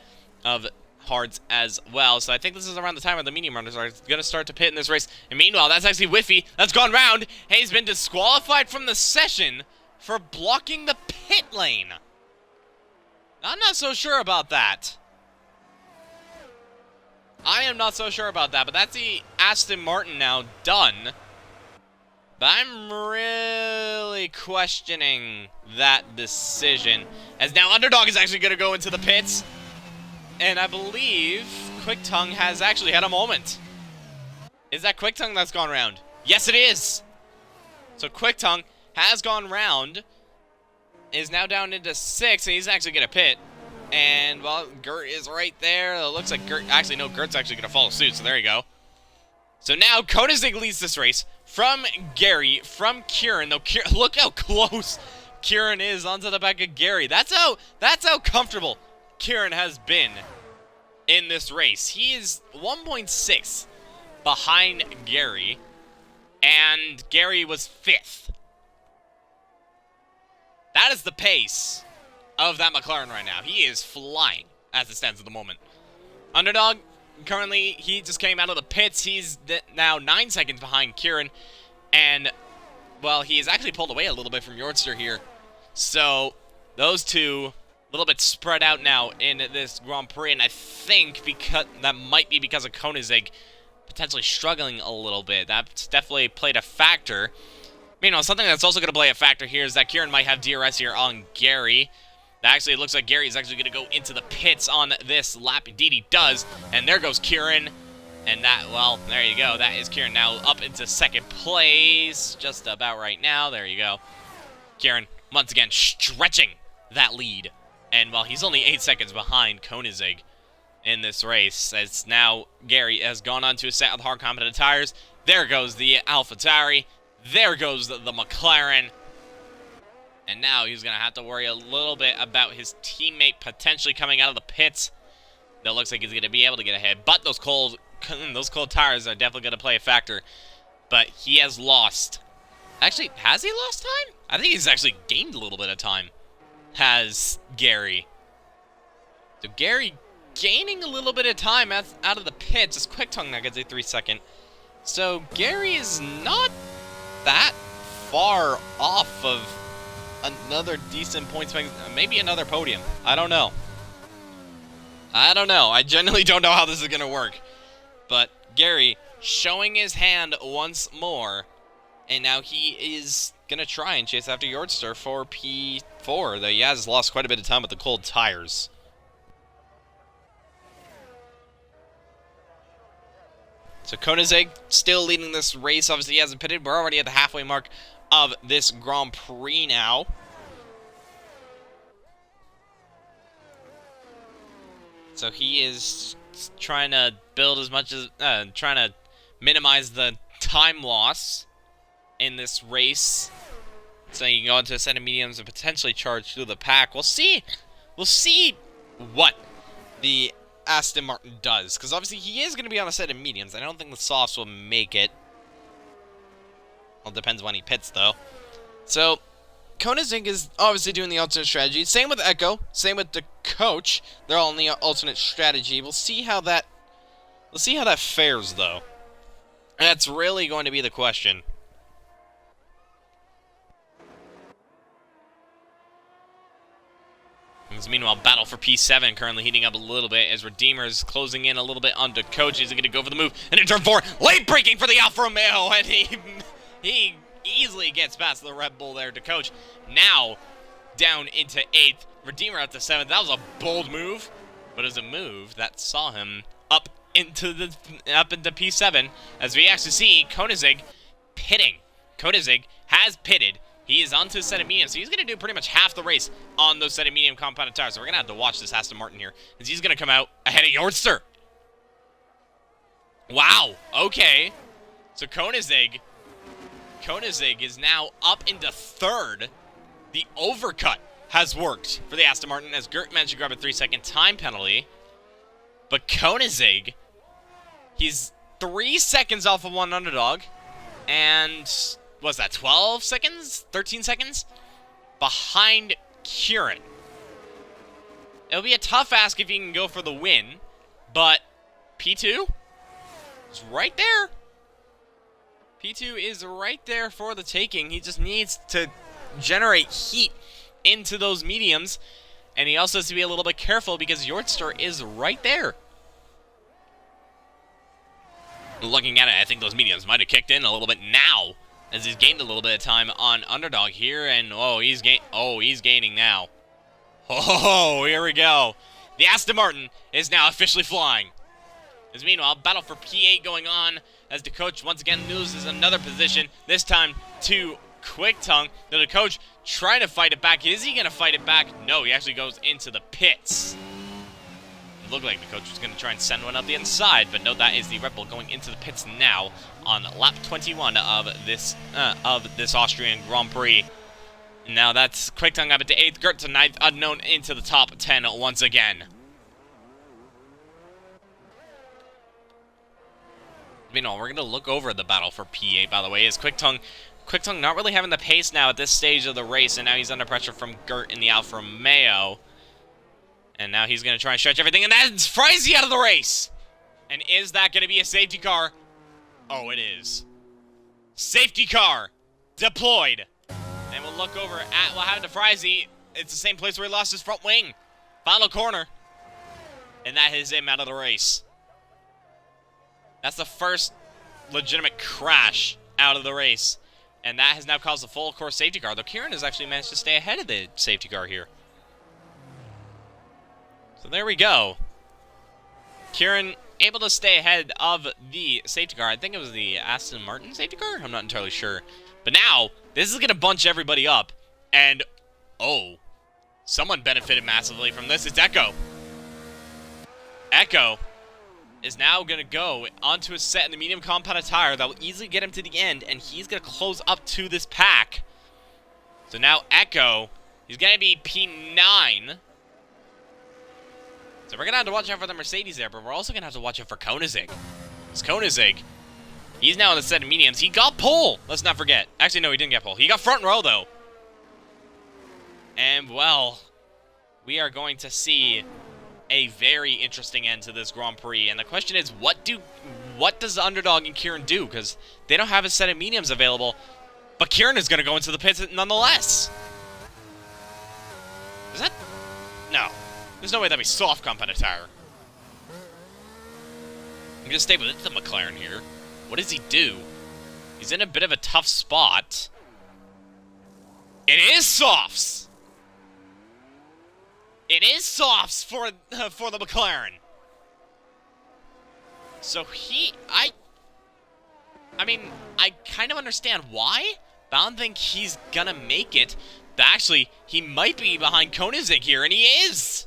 [SPEAKER 1] of hards as well. So I think this is around the time where the medium runners are going to start to pit in this race. And meanwhile, that's actually Whiffy. That's gone round. He's been disqualified from the session for blocking the pit lane. I'm not so sure about that. I am not so sure about that, but that's the Aston Martin now done. But I'm really questioning that decision, as now Underdog is actually going to go into the pits. And I believe Quick Tongue has actually had a moment. Is that Quick Tongue that's gone round? Yes, it is. So Quick Tongue has gone round, is now down into 6th, and he's actually going to pit. And, well, Gert is right there. It looks like Gert, actually, no, Gert's actually going to follow suit, so there you go. So now Koenigsegg leads this race from Gary, from Kieran. Though look how close Kieran is onto the back of Gary. That's how comfortable Kieran has been in this race. He is 1.6 behind Gary, and Gary was 5th. That is the pace of that McLaren right now. He is flying as it stands at the moment. Underdog, currently, he just came out of the pits. He's now 9 seconds behind Kieran. And, well, he's actually pulled away a little bit from Yortster here. So, those two, a little bit spread out now in this Grand Prix. And I think that might be because of Koenigsegg potentially struggling a little bit. That's definitely played a factor. Meanwhile, something that's also going to play a factor here is that Kieran might have DRS here on Gary. Actually, it looks like Gary's actually going to go into the pits on this lap. Indeed, he does. And there goes Kieran. And that, well, there you go. That is Kieran now up into second place. Just about right now. There you go. Kieran, once again, stretching that lead. And, well, he's only 8 seconds behind Koenigsegg in this race. As now Gary has gone on to a set with hard competent tires. There goes the AlphaTauri. There goes the McLaren. And now he's going to have to worry a little bit about his teammate potentially coming out of the pits. That looks like he's going to be able to get ahead. But those cold tires are definitely going to play a factor. But he has lost. Actually, has he lost time? I think he's actually gained a little bit of time. Has Gary. So Gary gaining a little bit of time out of the pits. As QuickTime now gets a 3-second. So Gary is not that far off of another decent points, maybe another podium. I don't know. I genuinely don't know how this is going to work. But Gary showing his hand once more. And now he is going to try and chase after Yordster for P4. Though he has lost quite a bit of time with the cold tires. So Koenigsegg still leading this race. Obviously he hasn't pitted. We're already at the halfway mark of this Grand Prix now. So he is trying to build as much as, trying to minimize the time loss in this race. So you can go into a set of mediums and potentially charge through the pack. We'll see what the Aston Martin does. Because obviously he is going to be on a set of mediums. I don't think the softs will make it. Well, it depends when he pits, though. So Koenigsegg is obviously doing the alternate strategy. Same with Echo. Same with the coach. They're all in the alternate strategy. We'll see how that fares, though. That's really going to be the question. Meanwhile, battle for P7 currently heating up a little bit as Redeemer is closing in a little bit onto Coach. He's going to go for the move. And in turn 4, late braking for the Alfa Romeo. And he easily gets past the Red Bull there to Coach. Now, down into 8th. Redeemer up to 7th. That was a bold move. But it was a move that saw him up into P7. As we actually see Koenigsegg pitting. Koenigsegg has pitted. He is onto a set of medium, so he's going to do pretty much half the race on those set of medium compounded tires. So we're going to have to watch this Aston Martin here, as he's going to come out ahead of Yordster. Wow, okay. So Koenigsegg is now up into 3rd. The overcut has worked for the Aston Martin, as Gert managed to grab a 3-second time penalty. But Koenigsegg, he's 3 seconds off of one underdog, and what's that, 12 seconds? 13 seconds? Behind Kieran. It'll be a tough ask if he can go for the win, but P2 is right there. P2 is right there for the taking. He just needs to generate heat into those mediums, and he also has to be a little bit careful because Yordster is right there. Looking at it, I think those mediums might have kicked in a little bit now, as he's gained a little bit of time on underdog here, and he's gaining now. Oh, here we go. The Aston Martin is now officially flying. As meanwhile, battle for P8 going on, as the coach once again loses another position, this time to QuickTime. Now the coach trying to fight it back. Is he going to fight it back? No, he actually goes into the pits. It looked like the coach was going to try and send one up the inside, but no, that is the Red Bull going into the pits now on lap 21 of this Austrian Grand Prix. Now that's QuickTime up into 8th, Gert to 9th, Unknown into the top 10 once again. Meanwhile, we're going to look over the battle for P8, by the way, is QuickTime not really having the pace now at this stage of the race, and now he's under pressure from Gert in the Alfa Romeo. And now he's going to try and stretch everything, and that's Friese out of the race! And is that going to be a safety car? Oh, it is. Safety car deployed. And we'll look over at what happened to Friese. It's the same place where he lost his front wing. Final corner. And that is him out of the race. That's the first legitimate crash out of the race. And that has now caused a full course safety car, though Kieran has actually managed to stay ahead of the safety car here. So there we go. Kieran able to stay ahead of the safety car. I think it was the Aston Martin safety car? I'm not entirely sure. But now, this is going to bunch everybody up. And, oh, someone benefited massively from this. It's Echo. Echo is now going to go onto a set in the medium compounded tire that will easily get him to the end, and he's going to close up to this pack. So now Echo, he's going to be P9. So we're going to have to watch out for the Mercedes there, but we're also going to have to watch out for Koenigsegg. Because Koenigsegg, he's now in the set of mediums. He got pole, let's not forget. Actually, no, he didn't get pole. He got front row, though. And, well, we are going to see a very interesting end to this Grand Prix. And the question is, what does the underdog and Kieran do? Because they don't have a set of mediums available. But Kieran is going to go into the pits nonetheless. Is that? No. There's no way that'd be soft compounded tire. I'm going to stay with the McLaren here. What does he do? He's in a bit of a tough spot. It is softs! It is softs for the McLaren. So I mean, I kind of understand why, but I don't think he's gonna make it. But actually, he might be behind Koenigsegg here, and he is!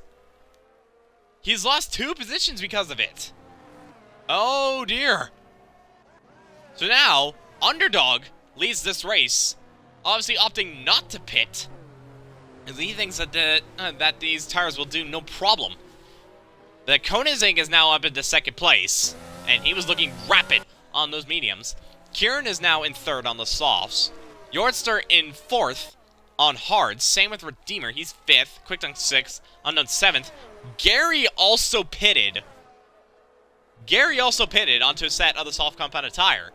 [SPEAKER 1] He's lost 2 positions because of it. Oh dear. So now, underdog leads this race, obviously opting not to pit. He thinks that that these tires will do no problem. The Koenigsegg is now up into 2nd place, and he was looking rapid on those mediums. Kieran is now in 3rd on the softs. Yordster in 4th on hards. Same with Redeemer. He's 5th. Quickdunk 6th. Unknown 7th. Gary also pitted. Gary also pitted onto a set of the soft compounded tire.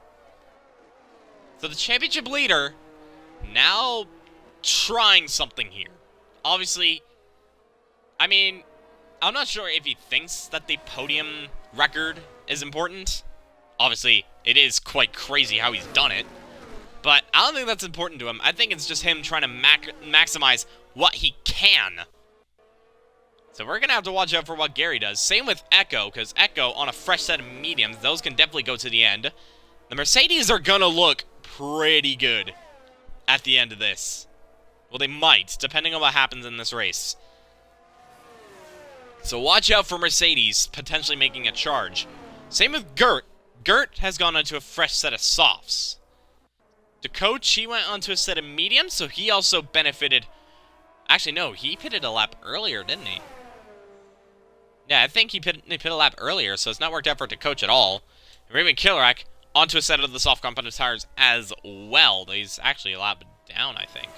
[SPEAKER 1] So the championship leader now trying something here. Obviously, I mean, I'm not sure if he thinks that the podium record is important. Obviously, it is quite crazy how he's done it. But I don't think that's important to him. I think it's just him trying to maximize what he can. So we're going to have to watch out for what Gary does. Same with Echo, because Echo, on a fresh set of mediums, those can definitely go to the end. The Mercedes are going to look pretty good at the end of this. Well, they might, depending on what happens in this race. So watch out for Mercedes potentially making a charge. Same with Gert. Gert has gone onto a fresh set of softs. The coach, he went onto a set of mediums, so he also benefited. Actually, no, he pitted a lap earlier, didn't he? Yeah, I think he pitted a lap earlier, so it's not worked out for the coach at all. Raven Killerak onto a set of the soft compounded tires as well. He's actually a lap down, I think.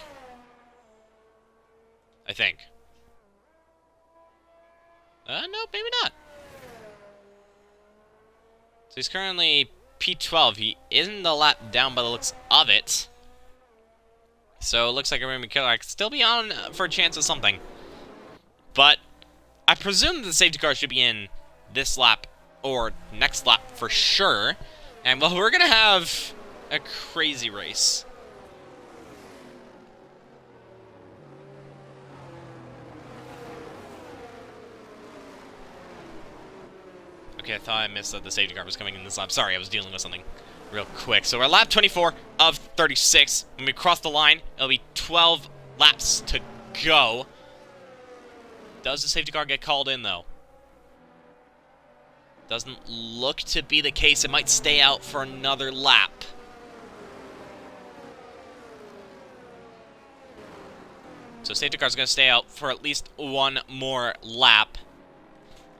[SPEAKER 1] No, maybe not. So he's currently P12. He isn't a lap down by the looks of it. So it looks like Raven Killerak could still be on for a chance of something. But I presume the safety car should be in this lap or next lap for sure. And, well, we're going to have a crazy race. Okay, I thought I missed that the safety car was coming in this lap. Sorry, I was dealing with something real quick. So we're lap 24 of 36. When we cross the line, it'll be 12 laps to go. Does the safety car get called in, though? Doesn't look to be the case. It might stay out for another lap. So safety car's going to stay out for at least one more lap.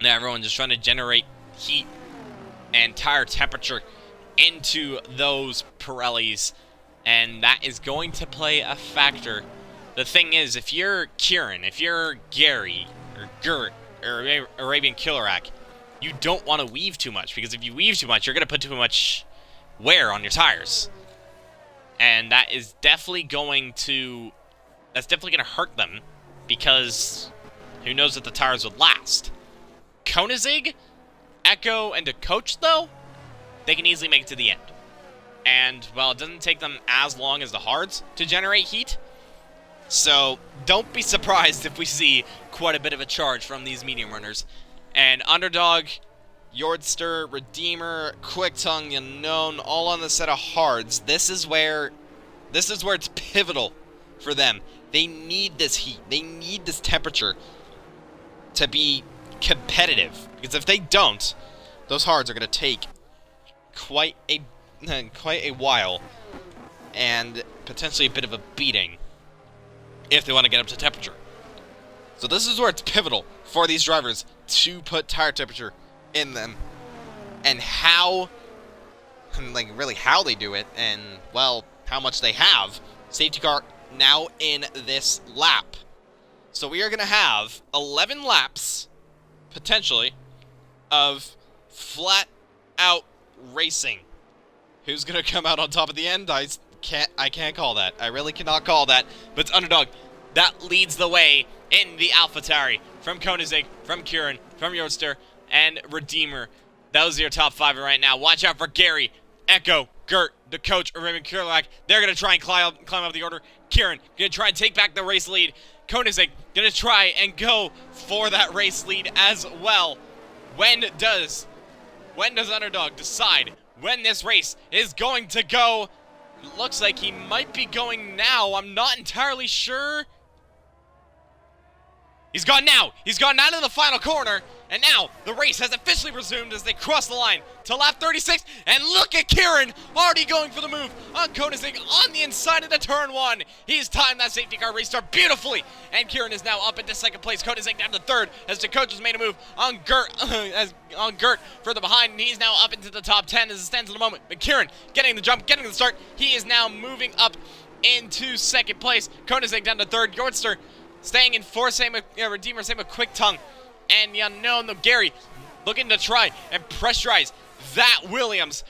[SPEAKER 1] Now everyone's just trying to generate heat and tire temperature into those Pirellis, and that is going to play a factor. The thing is, if you're Kieran, if you're Gary, or Gert, or Arabian Killerak, you don't want to weave too much, because if you weave too much, you're going to put too much wear on your tires. And that is definitely going to hurt them, because who knows if the tires would last. Koenigsegg, Echo, and the coach, though, they can easily make it to the end. And, well, it doesn't take them as long as the hards to generate heat. So, don't be surprised if we see quite a bit of a charge from these medium runners. And Underdog, Yordster, Redeemer, Quick Tongue, Unknown, all on the set of hards. This is where it's pivotal for them. They need this heat. They need this temperature to be competitive. Because if they don't, those hards are going to take quite a while and potentially a bit of a beating if they want to get up to temperature. So this is where it's pivotal for these drivers to put tire temperature in them, and how, like, really how they do it, and, well, how much they have. Safety car now in this lap. So we are going to have 11 laps, potentially, of flat-out racing. Who's going to come out on top at the end? I can't call that. I really cannot call that. But it's Underdog that leads the way in the AlphaTauri. From Koenigsegg, from Kieran, from Yordster, and Redeemer. Those are your top 5 right now. Watch out for Gary, Echo, Gert, the coach, or Raymond Kurlak. They're going to try and climb up the order. Kieran going to try and take back the race lead. Koenigsegg going to try and go for that race lead as well. When does Underdog decide when this race is going to go? Looks like he might be going now. I'm not entirely sure. He's gone now. He's gone out of the final corner. And now the race has officially resumed as they cross the line to lap 36. And look at Kieran already going for the move on Koenigsegg on the inside of the turn 1. He's timed that safety car restart beautifully. And Kieran is now up into second place. Koenigsegg down to third as the coach has made a move on Gert further behind. And he's now up into the top 10 as it stands at the moment. But Kieran getting the jump, getting the start. He is now moving up into second place. Koenigsegg down to third. Yordster staying in fourth, same with Redeemer, same with Quick Tongue. And the unknown, though, Gary looking to try and pressurize that Williams.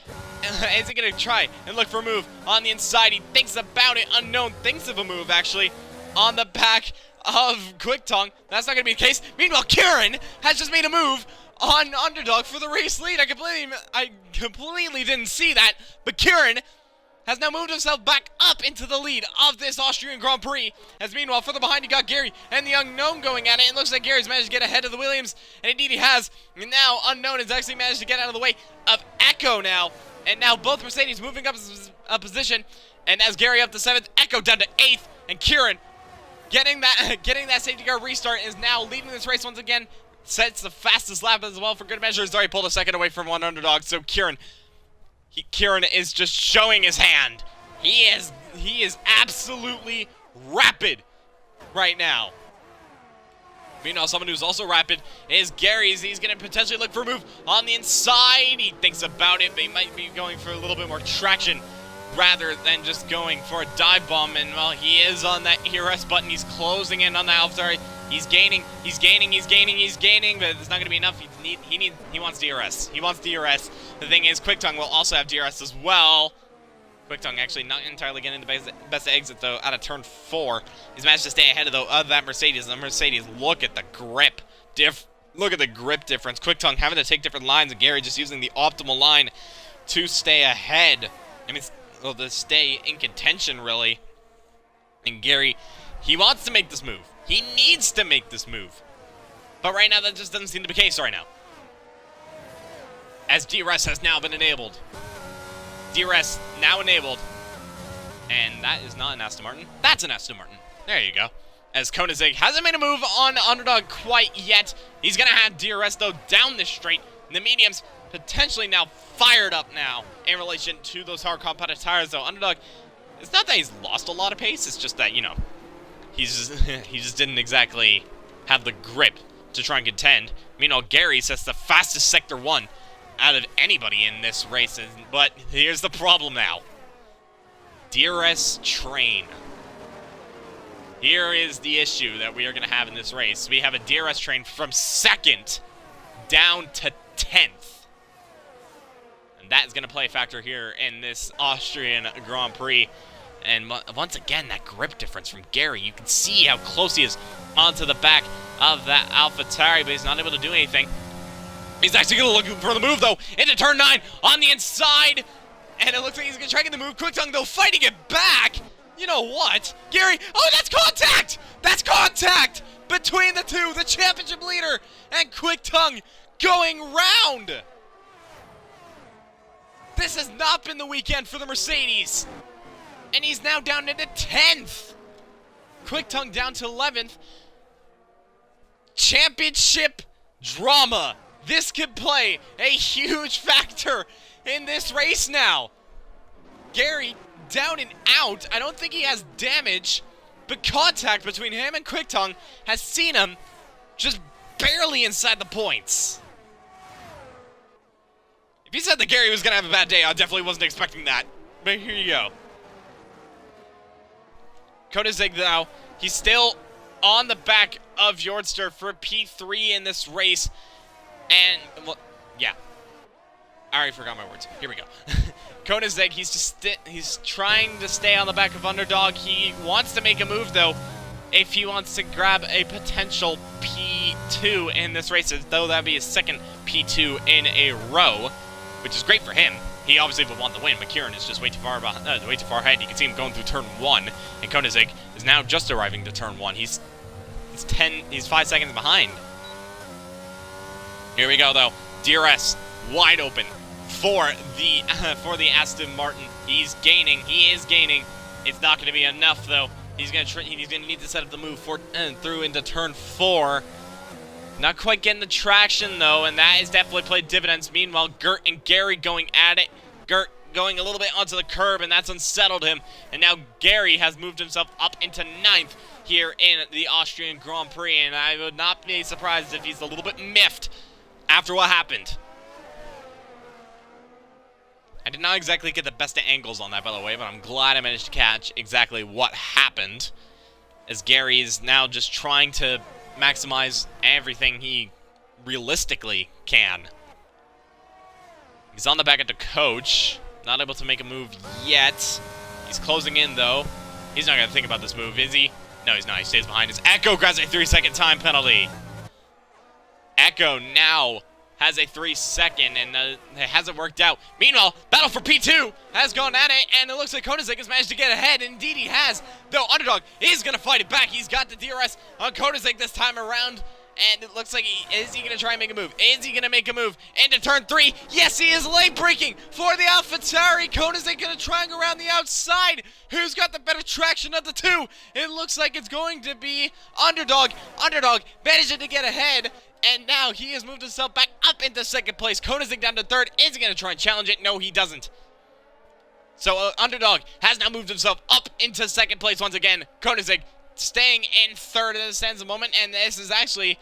[SPEAKER 1] Is he going to try and look for a move on the inside? He thinks about it. Unknown thinks of a move, actually, on the back of Quick Tongue. That's not going to be the case. Meanwhile, Kieran has just made a move on Underdog for the race lead. I completely didn't see that. But Kieran has now moved himself back up into the lead of this Austrian Grand Prix. As meanwhile, further behind, you got Gary and the Unknown going at it. It looks like Gary's managed to get ahead of the Williams, and indeed he has. And now Unknown has actually managed to get out of the way of Echo now. And now both Mercedes moving up a position. And as Gary up to 7th, Echo down to 8th, and Kieran getting that safety car restart is now leading this race once again. Sets the fastest lap as well for good measure. He's already pulled a second away from one Underdog, so Kieran is just showing his hand. He is absolutely rapid right now. Meanwhile, someone who's also rapid is Gary's. He's going to potentially look for a move on the inside. He thinks about it, but he might be going for a little bit more traction rather than just going for a dive bomb. And, well, he is on that ERS button. He's closing in on the AlphaTauri. He's gaining, but it's not going to be enough. He wants DRS. He wants DRS. The thing is, Quick Tongue will also have DRS as well. Quick Tongue actually not entirely getting the best exit, though, out of turn 4. He's managed to stay ahead of that Mercedes. The Mercedes, look at the grip. Look at the grip difference. Quick Tongue having to take different lines, and Gary just using the optimal line to stay ahead. I mean, well, to stay in contention, really. And Gary, he wants to make this move. He needs to make this move. But right now, that just doesn't seem to be the case right now. As DRS has now been enabled. DRS now enabled. And that is not an Aston Martin. That's an Aston Martin. There you go. As Koenigsegg hasn't made a move on Underdog quite yet. He's going to have DRS, though, down this straight. And the mediums potentially now fired up now in relation to those hard compounded tires, though. Underdog, it's not that he's lost a lot of pace. It's just that, you know, he just didn't exactly have the grip to try and contend. Meanwhile, Gary sets the fastest Sector 1 out of anybody in this race. But here's the problem now. DRS train. Here is the issue that we are going to have in this race. We have a DRS train from 2nd down to 10th. And that is going to play a factor here in this Austrian Grand Prix. And once again, that grip difference from Gary. You can see how close he is onto the back of that AlphaTauri, but he's not able to do anything. He's actually going to look for the move, though, into turn 9 on the inside. And it looks like he's going to try and get the move. Quick Tongue, though, fighting it back. You know what? Gary, oh, that's contact! That's contact between the two, the championship leader and Quick Tongue going round. This has not been the weekend for the Mercedes. And he's now down into 10th. Quick Tongue down to 11th. Championship drama. This could play a huge factor in this race now. Gary down and out. I don't think he has damage, but contact between him and Quick Tongue has seen him just barely inside the points. If you said that Gary was going to have a bad day, I definitely wasn't expecting that. But here you go. Koenigsegg now, he's still on the back of Jordster for P3 in this race. And, well, yeah. I already forgot my words. Here we go. Koenigsegg, he's trying to stay on the back of Underdog. He wants to make a move, though, if he wants to grab a potential P2 in this race, though that'd be his second P2 in a row, which is great for him. He obviously would want the win, but Kieran is just way too far ahead. You can see him going through turn 1, and Koenigsegg is now just arriving to turn 1. He's 5 seconds behind. Here we go, though. DRS wide open for the Aston Martin. He is gaining. It's not going to be enough, though. He's going to need to set up the move through into turn 4. Not quite getting the traction, though, and that has definitely played dividends. Meanwhile, Gert and Gary going at it. Gert going a little bit onto the curb, and that's unsettled him. And now Gary has moved himself up into 9th here in the Austrian Grand Prix, and I would not be surprised if he's a little bit miffed after what happened. I did not exactly get the best of angles on that, by the way, but I'm glad I managed to catch exactly what happened, as Gary is now just trying to maximize everything he realistically can. He's on the back of the coach, not able to make a move yet. He's closing in, though. He's not going to think about this move, is he? No, he's not. He stays behind. His Echo grabs a 3-second time penalty. Echo now has a 3-second, and it hasn't worked out. Meanwhile, battle for P2 has gone at it, and it looks like Koenigsegg has managed to get ahead. Indeed, he has. Though Underdog is going to fight it back. He's got the DRS on Koenigsegg this time around, and it looks like is he going to try and make a move? Is he going to make a move into turn 3? Yes, he is late braking for the AlphaTauri. Koenigsegg going to try and go around the outside. Who's got the better traction of the two? It looks like it's going to be Underdog. Underdog managing to get ahead. And now he has moved himself back up into 2nd place. Koenigsegg down to 3rd. Is he going to try and challenge it? No, he doesn't. So Underdog has now moved himself up into 2nd place once again. Koenigsegg staying in 3rd at the stands of the moment. And this is actually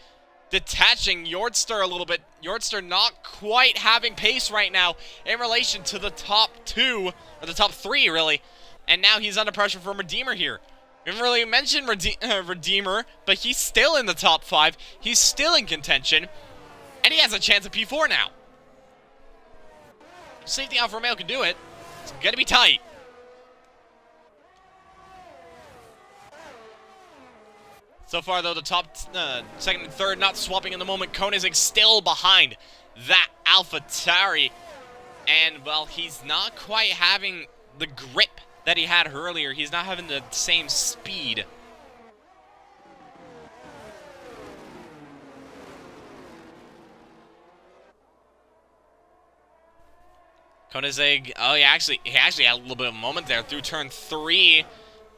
[SPEAKER 1] detaching Jordster a little bit. Jordster not quite having pace right now in relation to the top 2, or the top 3, really. And now he's under pressure from Redeemer here. We haven't really mentioned Redeemer, but he's still in the top 5. He's still in contention. And he has a chance at P4 now. See if the Alfa Romeo can do it. It's going to be tight. So far, though, the top 2nd and 3rd not swapping in the moment. Koenigsegg still behind that AlphaTauri. And, well, he's not quite having the grip that he had earlier. He's not having the same speed. Koenigsegg, oh, he actually had a little bit of a moment there through turn 3.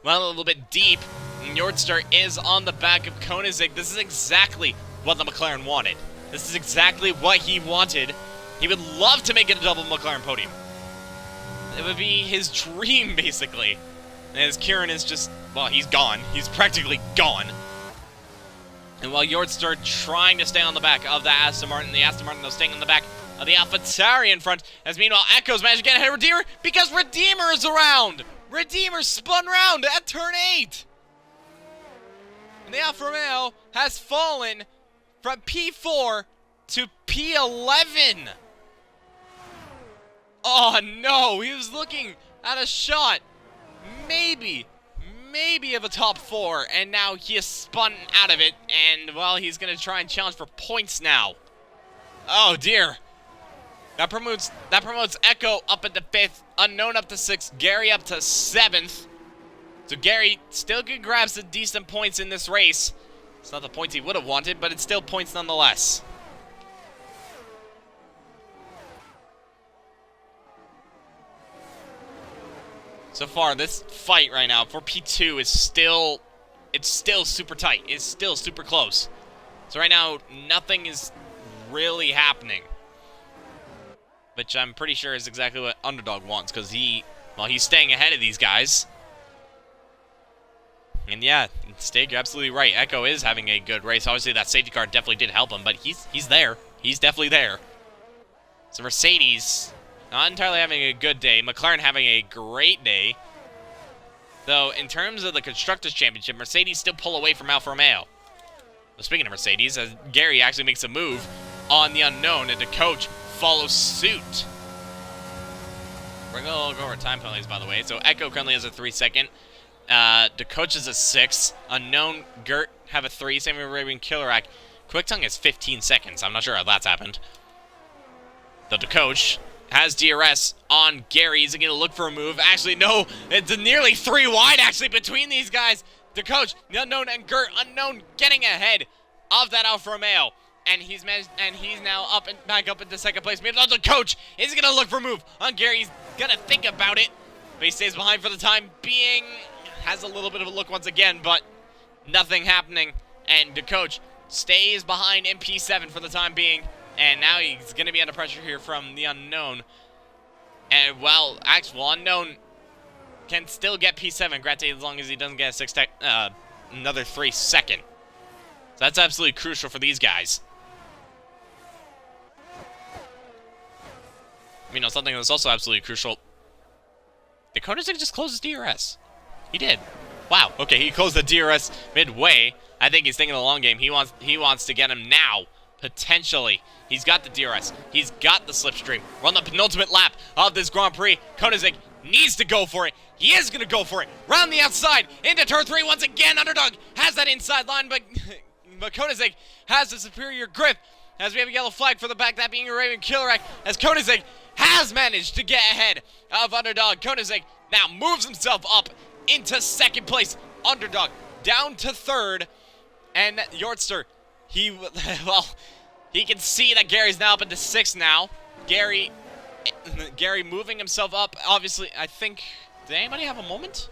[SPEAKER 1] Well, a little bit deep. And Jordster is on the back of Koenigsegg. This is exactly what the McLaren wanted. This is exactly what he wanted. He would love to make it a double McLaren podium. It would be his dream, basically. And as Kieran is just, well, he's gone. He's practically gone. And while Jordster trying to stay on the back of the Aston Martin though staying on the back of the AlphaTauri in front, as meanwhile Echo's managed to get ahead of Redeemer because Redeemer is around! Redeemer spun round at turn 8! And the Alfa Romeo has fallen from P4 to P11! Oh no, he was looking at a shot, maybe of a top 4, and now he has spun out of it, and, well, he's going to try and challenge for points now. Oh dear. That promotes Echo up into 5th, Unknown up to 6th, Gary up to 7th. So Gary still can grab some decent points in this race. It's not the points he would have wanted, but it's still points nonetheless. So far, this fight right now for P2 is still... It's still super tight. It's still super close. So right now, nothing is really happening. Which I'm pretty sure is exactly what Underdog wants, because he's staying ahead of these guys. And yeah, Steg, you're absolutely right. Echo is having a good race. Obviously, that safety car definitely did help him, but he's there. He's definitely there. So Mercedes, not entirely having a good day. McLaren having a great day. Though, in terms of the Constructors' Championship, Mercedes still pull away from Alfa Romeo. Well, speaking of Mercedes, as Gary actually makes a move on the unknown, and the coach follows suit. We're going to go over time penalties, by the way. So Echo currently has a 3-second. The coach is a 6. Unknown, Gert have a 3. Same with Raven Killerak. Quick Tongue has 15 seconds. I'm not sure how that's happened. Though the coach has DRS on Gary. He's going to look for a move. Actually, no. It's nearly 3 wide, actually, between these guys. The coach, the unknown, and Gert. Unknown getting ahead of that Alfa Romeo. And he's now back up into second place. Meanwhile, the coach is going to look for a move on Gary. He's going to think about it. But he stays behind for the time being. Has a little bit of a look once again, but nothing happening. And the coach stays behind in P7 for the time being. And now he's going to be under pressure here from the unknown. And, well, actual unknown can still get P7, granted, as long as he doesn't get a another 3-second. So that's absolutely crucial for these guys. You know, something that's also absolutely crucial. The Koenigsegg just closed his DRS. He did. Wow. Okay, he closed the DRS midway. I think he's thinking the long game. He wants to get him now. Potentially. He's got the DRS. He's got the slipstream. We're on the penultimate lap of this Grand Prix. Koenigsegg needs to go for it. He is going to go for it. Round the outside. Into turn 3 once again. Underdog has that inside line, but Koenigsegg has the superior grip. As we have a yellow flag for the back, that being Raven Killerak, as Koenigsegg has managed to get ahead of Underdog. Koenigsegg now moves himself up into second place. Underdog down to third. And Yortster, he can see that Gary's now up into 6th now. Gary moving himself up, obviously, I think... Did anybody have a moment?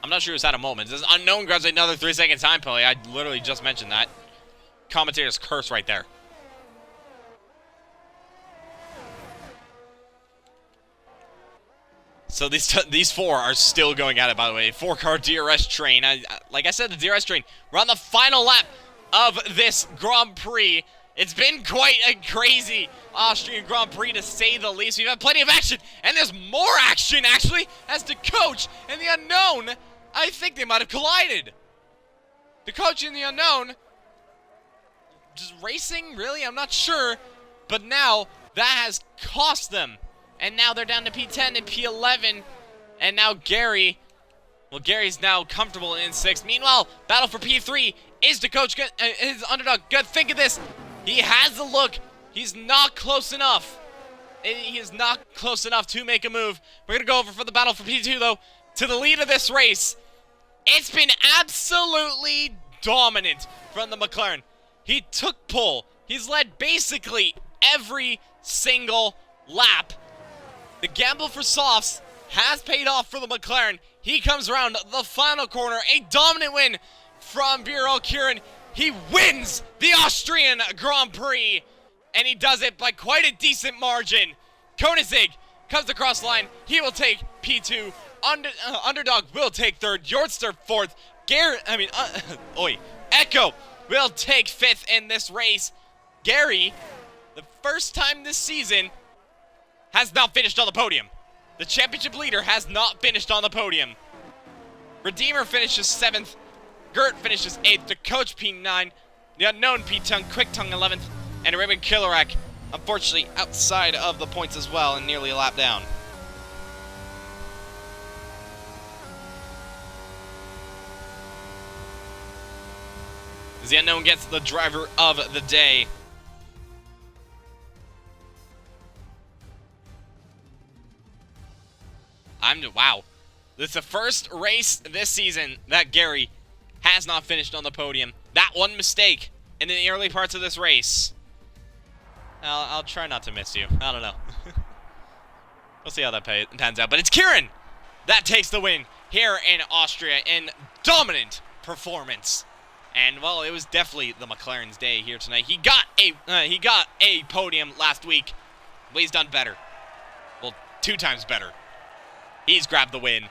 [SPEAKER 1] I'm not sure who's had a moment. This unknown grabs another 3-second time penalty. I literally just mentioned that. Commentator's curse right there. So these 4 are still going at it, by the way. 4-car DRS train. Like I said, the DRS train. We're on the final lap of this Grand Prix. It's been quite a crazy Austrian Grand Prix, to say the least. We've had plenty of action, and there's more action, actually, as the coach and the unknown, I think they might have collided. The coach and the unknown just racing, really? I'm not sure. But now, that has cost them. And now they're down to P10 and P11. And now Gary, well, Gary's now comfortable in 6th. Meanwhile, battle for P3. Is the coach good? Is Underdog good? Think of this. He has the look. He's not close enough. He is not close enough to make a move. We're going to go over for the battle for P2, though, to the lead of this race. It's been absolutely dominant from the McLaren. He took pole. He's led basically every single lap. The gamble for softs has paid off for the McLaren. He comes around the final corner. A dominant win from Birol Kieran. He wins the Austrian Grand Prix. And he does it by quite a decent margin. Koenigsegg comes across the line. He will take P2. Underdog will take 3rd. Yortster 4th. Echo will take 5th in this race. Gary, the first time this season, has not finished on the podium. The championship leader has not finished on the podium. Redeemer finishes 7th. Gert finishes 8th. The coach P9. The unknown P-Tongue. Quick Tongue 11th. And Raven Killerak, unfortunately, outside of the points as well and nearly a lap down. The unknown gets the driver of the day. Wow. This is the first race this season that Gary has not finished on the podium. That one mistake in the early parts of this race. I'll try not to miss you. I don't know. We'll see how that pans out. But it's Kieran that takes the win here in Austria in dominant performance. And, well, it was definitely the McLaren's day here tonight. He got a podium last week, but he's done better. Well, 2 times better. He's grabbed the win.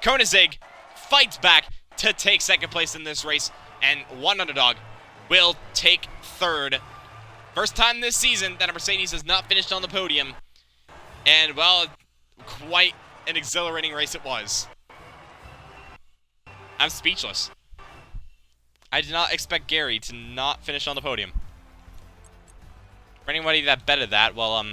[SPEAKER 1] Koenigsegg fights back to take second place in this race, and one underdog will take third. First time this season that a Mercedes has not finished on the podium. And, well, quite an exhilarating race it was. I'm speechless. I did not expect Gary to not finish on the podium. For anybody that betted that, well,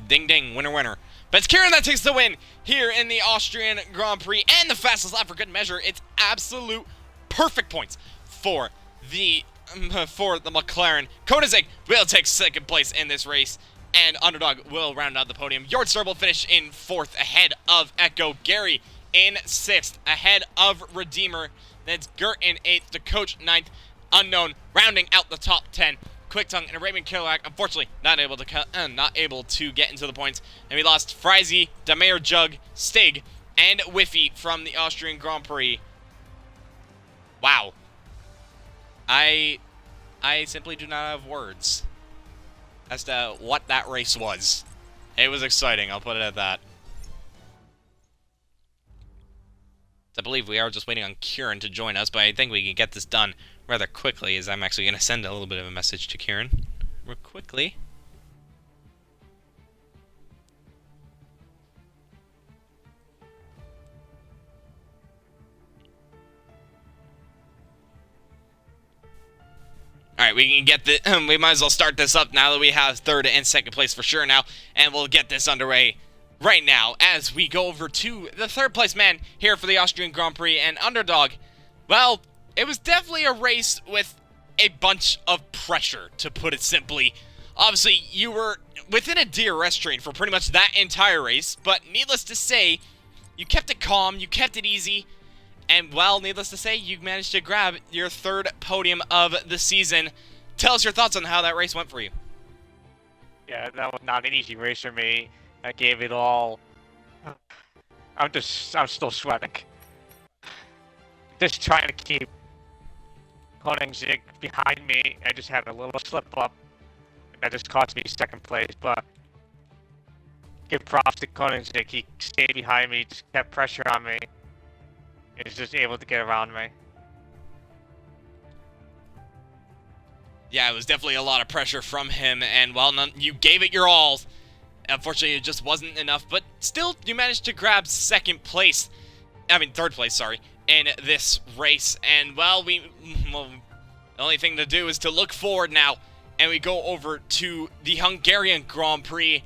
[SPEAKER 1] ding ding, winner winner. But it's Kieran that takes the win here in the Austrian Grand Prix and the fastest lap for good measure. It's absolute perfect points for the McLaren. Koenigsegg will take second place in this race, and underdog will round out the podium. Jordstar will finish in 4th ahead of Echo. Gary in 6th ahead of Redeemer. Then it's Gert in 8th, the coach 9th, unknown rounding out the top 10. Quick Tongue and Arabian Kerouac, unfortunately, not able to get into the points. And we lost Frizy, Dameir Jug, Stig, and Whiffy from the Austrian Grand Prix. Wow. I simply do not have words as to what that race was. It was exciting, I'll put it at that. I believe we are just waiting on Kieran to join us, but I think we can get this done rather quickly, as I'm actually going to send a little bit of a message to Kieran real quickly. Alright, we can get the we might as well start this up now that we have 3rd and 2nd place for sure now, and we'll get this underway right now as we go over to the 3rd place man here for the Austrian Grand Prix. And underdog, well, it was definitely a race with a bunch of pressure, to put it simply. Obviously, you were within a DRS train for pretty much that entire race, but needless to say, you kept it calm, you kept it easy, and, well, needless to say, you managed to grab your 3rd podium of the season. Tell us your thoughts on how that race went for you.
[SPEAKER 2] Yeah, that was not an easy race for me. I gave it all. I'm still sweating. Just trying to keep Koenigsegg behind me. I just had a little slip up, and that just cost me 2nd place. But give props to Koenigsegg. He stayed behind me, just kept pressure on me. He was just able to get around me.
[SPEAKER 1] Yeah, it was definitely a lot of pressure from him, and, well, you gave it your all. Unfortunately, it just wasn't enough, but still, you managed to grab 3rd place, sorry, in this race. And, well, the only thing to do is to look forward now, and we go over to the Hungarian Grand Prix.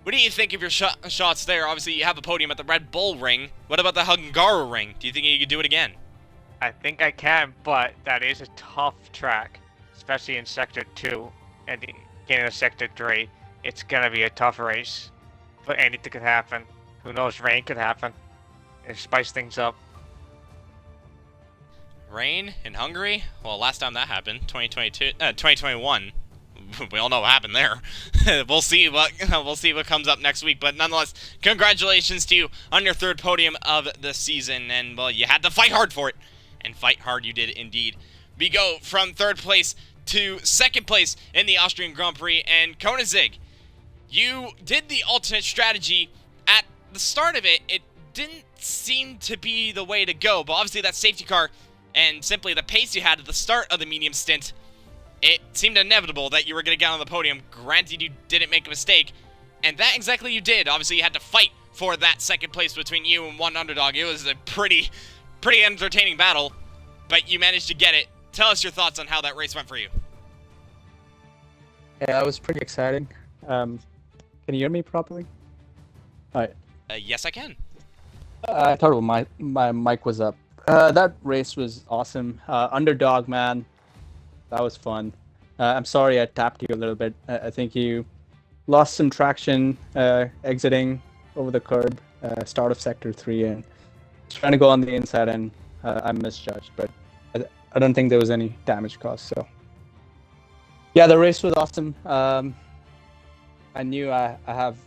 [SPEAKER 1] What do you think of your shots there? Obviously, you have a podium at the Red Bull ring. What about the Hungaroring ring? Do you think you could do it again?
[SPEAKER 2] I think I can, but that is a tough track, especially in Sector 2 and the beginning of Sector 3. It's gonna be a tough race, but anything could happen. Who knows, rain could happen and spice things up.
[SPEAKER 1] Rain in Hungary? Well, last time that happened, 2021. We all know what happened there. We'll see what comes up next week, but nonetheless, congratulations to you on your 3rd podium of the season, and, well, you had to fight hard for it, and fight hard you did indeed. We go from 3rd place to 2nd place in the Austrian Grand Prix, and Koenigsegg, you did the alternate strategy. At the start of it, it didn't seem to be the way to go, but obviously that safety car and simply the pace you had at the start of the medium stint, it seemed inevitable that you were going to get on the podium. Granted, you didn't make a mistake, and that exactly you did. Obviously, you had to fight for that 2nd place between you and one underdog. It was a pretty entertaining battle, but you managed to get it. Tell us your thoughts on how that race went for you.
[SPEAKER 3] Yeah, it was pretty exciting. Can you hear me properly? All right.
[SPEAKER 1] Yes, I can.
[SPEAKER 3] I thought my mic was up. That race was awesome. Underdog, man. That was fun. I'm sorry I tapped you a little bit. I think you lost some traction exiting over the curb, start of Sector 3, and trying to go on the inside, and I misjudged. But I don't think there was any damage caused. So, yeah, the race was awesome. I knew I have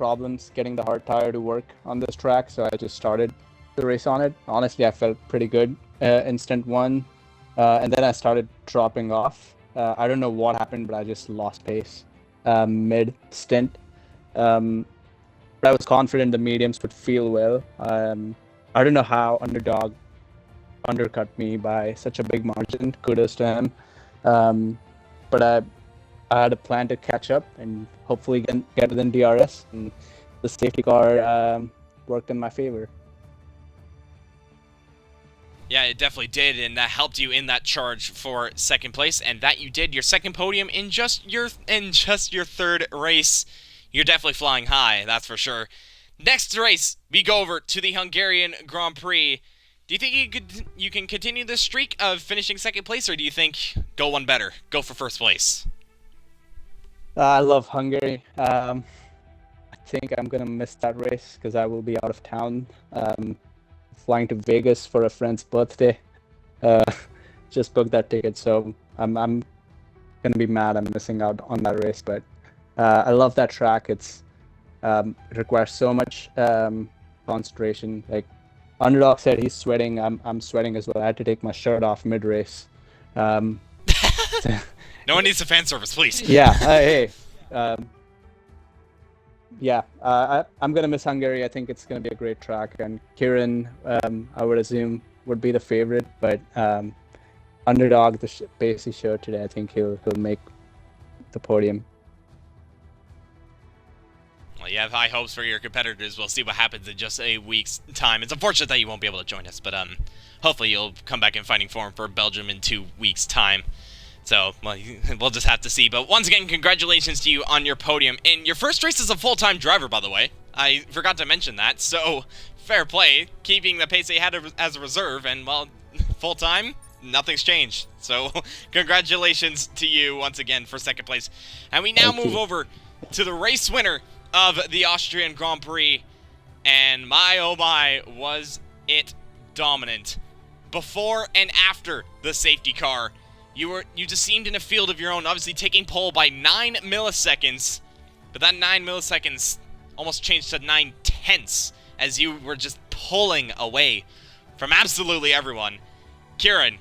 [SPEAKER 3] problems getting the hard tire to work on this track, so I just started the race on it. Honestly, I felt pretty good in stint one, and then I started dropping off. I don't know what happened, but I just lost pace mid stint. But I was confident the mediums would feel well. I don't know how Underdog undercut me by such a big margin. Kudos to him. But I had a plan to catch up and hopefully get within DRS. And the safety car worked in my favor.
[SPEAKER 1] Yeah, it definitely did, and that helped you in that charge for second place, and that you did your second podium in just your third race. You're definitely flying high, that's for sure. Next race, we go over to the Hungarian Grand Prix. Do you think you can continue this streak of finishing second place, or do you think go one better, go for first place?
[SPEAKER 3] I love Hungary. I think I'm gonna miss that race because I will be out of town. Flying to Vegas for a friend's birthday. Just booked that ticket, so I'm gonna be mad I'm missing out on that race. But I love that track. It requires so much concentration. Like Underdog said, he's sweating. I'm sweating as well. I had to take my shirt off mid race.
[SPEAKER 1] No one needs a fan service, please.
[SPEAKER 3] Yeah. Hey. Yeah, I'm gonna miss Hungary. I think it's gonna be a great track, and Kieran, I would assume, would be the favorite. But Underdog, the pace he showed today, I think he'll make the podium.
[SPEAKER 1] Well, you have high hopes for your competitors. We'll see what happens in just a week's time. It's unfortunate that you won't be able to join us, but hopefully you'll come back in fighting form for Belgium in 2 weeks' time. So, well, we'll just have to see. But once again, congratulations to you on your podium. In your first race as a full-time driver, by the way. I forgot to mention that. So, fair play. Keeping the pace they had as a reserve. And, well, full-time, nothing's changed. So, congratulations to you once again for second place. And we now move over to the race winner of the Austrian Grand Prix. And my, oh my, was it dominant. Before and after the safety car. You just seemed in a field of your own, obviously taking pole by 9 milliseconds, but that 9 milliseconds almost changed to 9/10 as you were just pulling away from absolutely everyone. Kieran,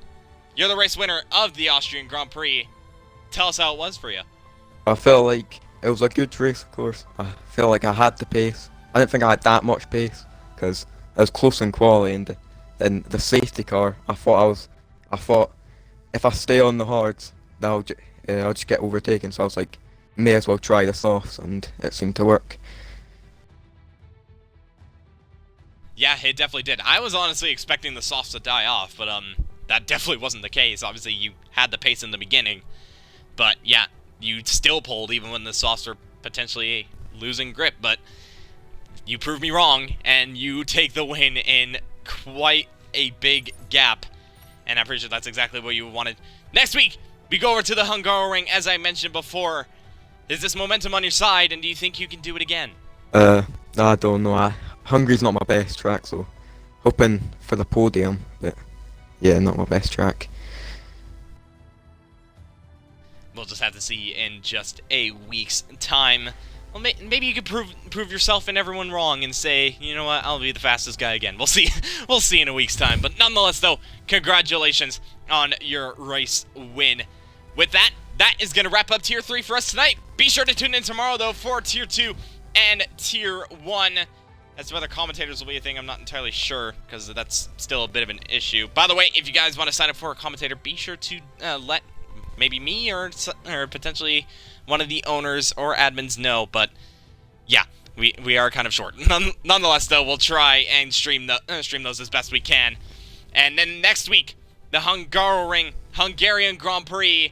[SPEAKER 1] you're the race winner of the Austrian Grand Prix. Tell us how it was for you.
[SPEAKER 4] I felt like it was a good race, of course. I felt like I had the pace. I didn't think I had that much pace because I was close in quality, and then the safety car, I thought if I stay on the hards, I'll just get overtaken. So I was like, may as well try the softs, and it seemed to work.
[SPEAKER 1] Yeah, it definitely did. I was honestly expecting the softs to die off, but that definitely wasn't the case. Obviously, you had the pace in the beginning, but yeah, you still pulled even when the softs were potentially losing grip. But you proved me wrong, and you take the win in quite a big gap. And I'm pretty sure that's exactly what you wanted. Next week, we go over to the Hungaroring, as I mentioned before. Is this momentum on your side, and do you think you can do it again?
[SPEAKER 4] I don't know. Hungary's not my best track, so hoping for the podium, but yeah, not my best track.
[SPEAKER 1] We'll just have to see in just a week's time. Well, maybe you could prove yourself and everyone wrong and say, you know what, I'll be the fastest guy again. We'll see. We'll see in a week's time. But nonetheless, though, congratulations on your race win. With that, that is going to wrap up Tier 3 for us tonight. Be sure to tune in tomorrow, though, for Tier 2 and Tier 1. As to whether commentators will be a thing, I'm not entirely sure, because that's still a bit of an issue. By the way, if you guys want to sign up for a commentator, be sure to let maybe me or potentially one of the owners or admins know. But yeah, we are kind of short. Nonetheless, though, we'll try and stream those as best we can. And then next week, the Hungarian Grand Prix.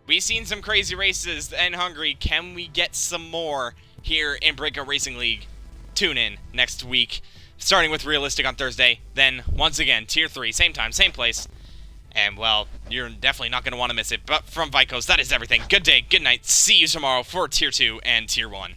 [SPEAKER 1] We've seen some crazy races in Hungary. Can we get some more here in Breakout Racing League? Tune in next week, starting with Realistic on Thursday. Then, once again, Tier 3, same time, same place. And, well, you're definitely not going to want to miss it. But from Vicos, that is everything. Good day, good night. See you tomorrow for Tier 2 and Tier 1.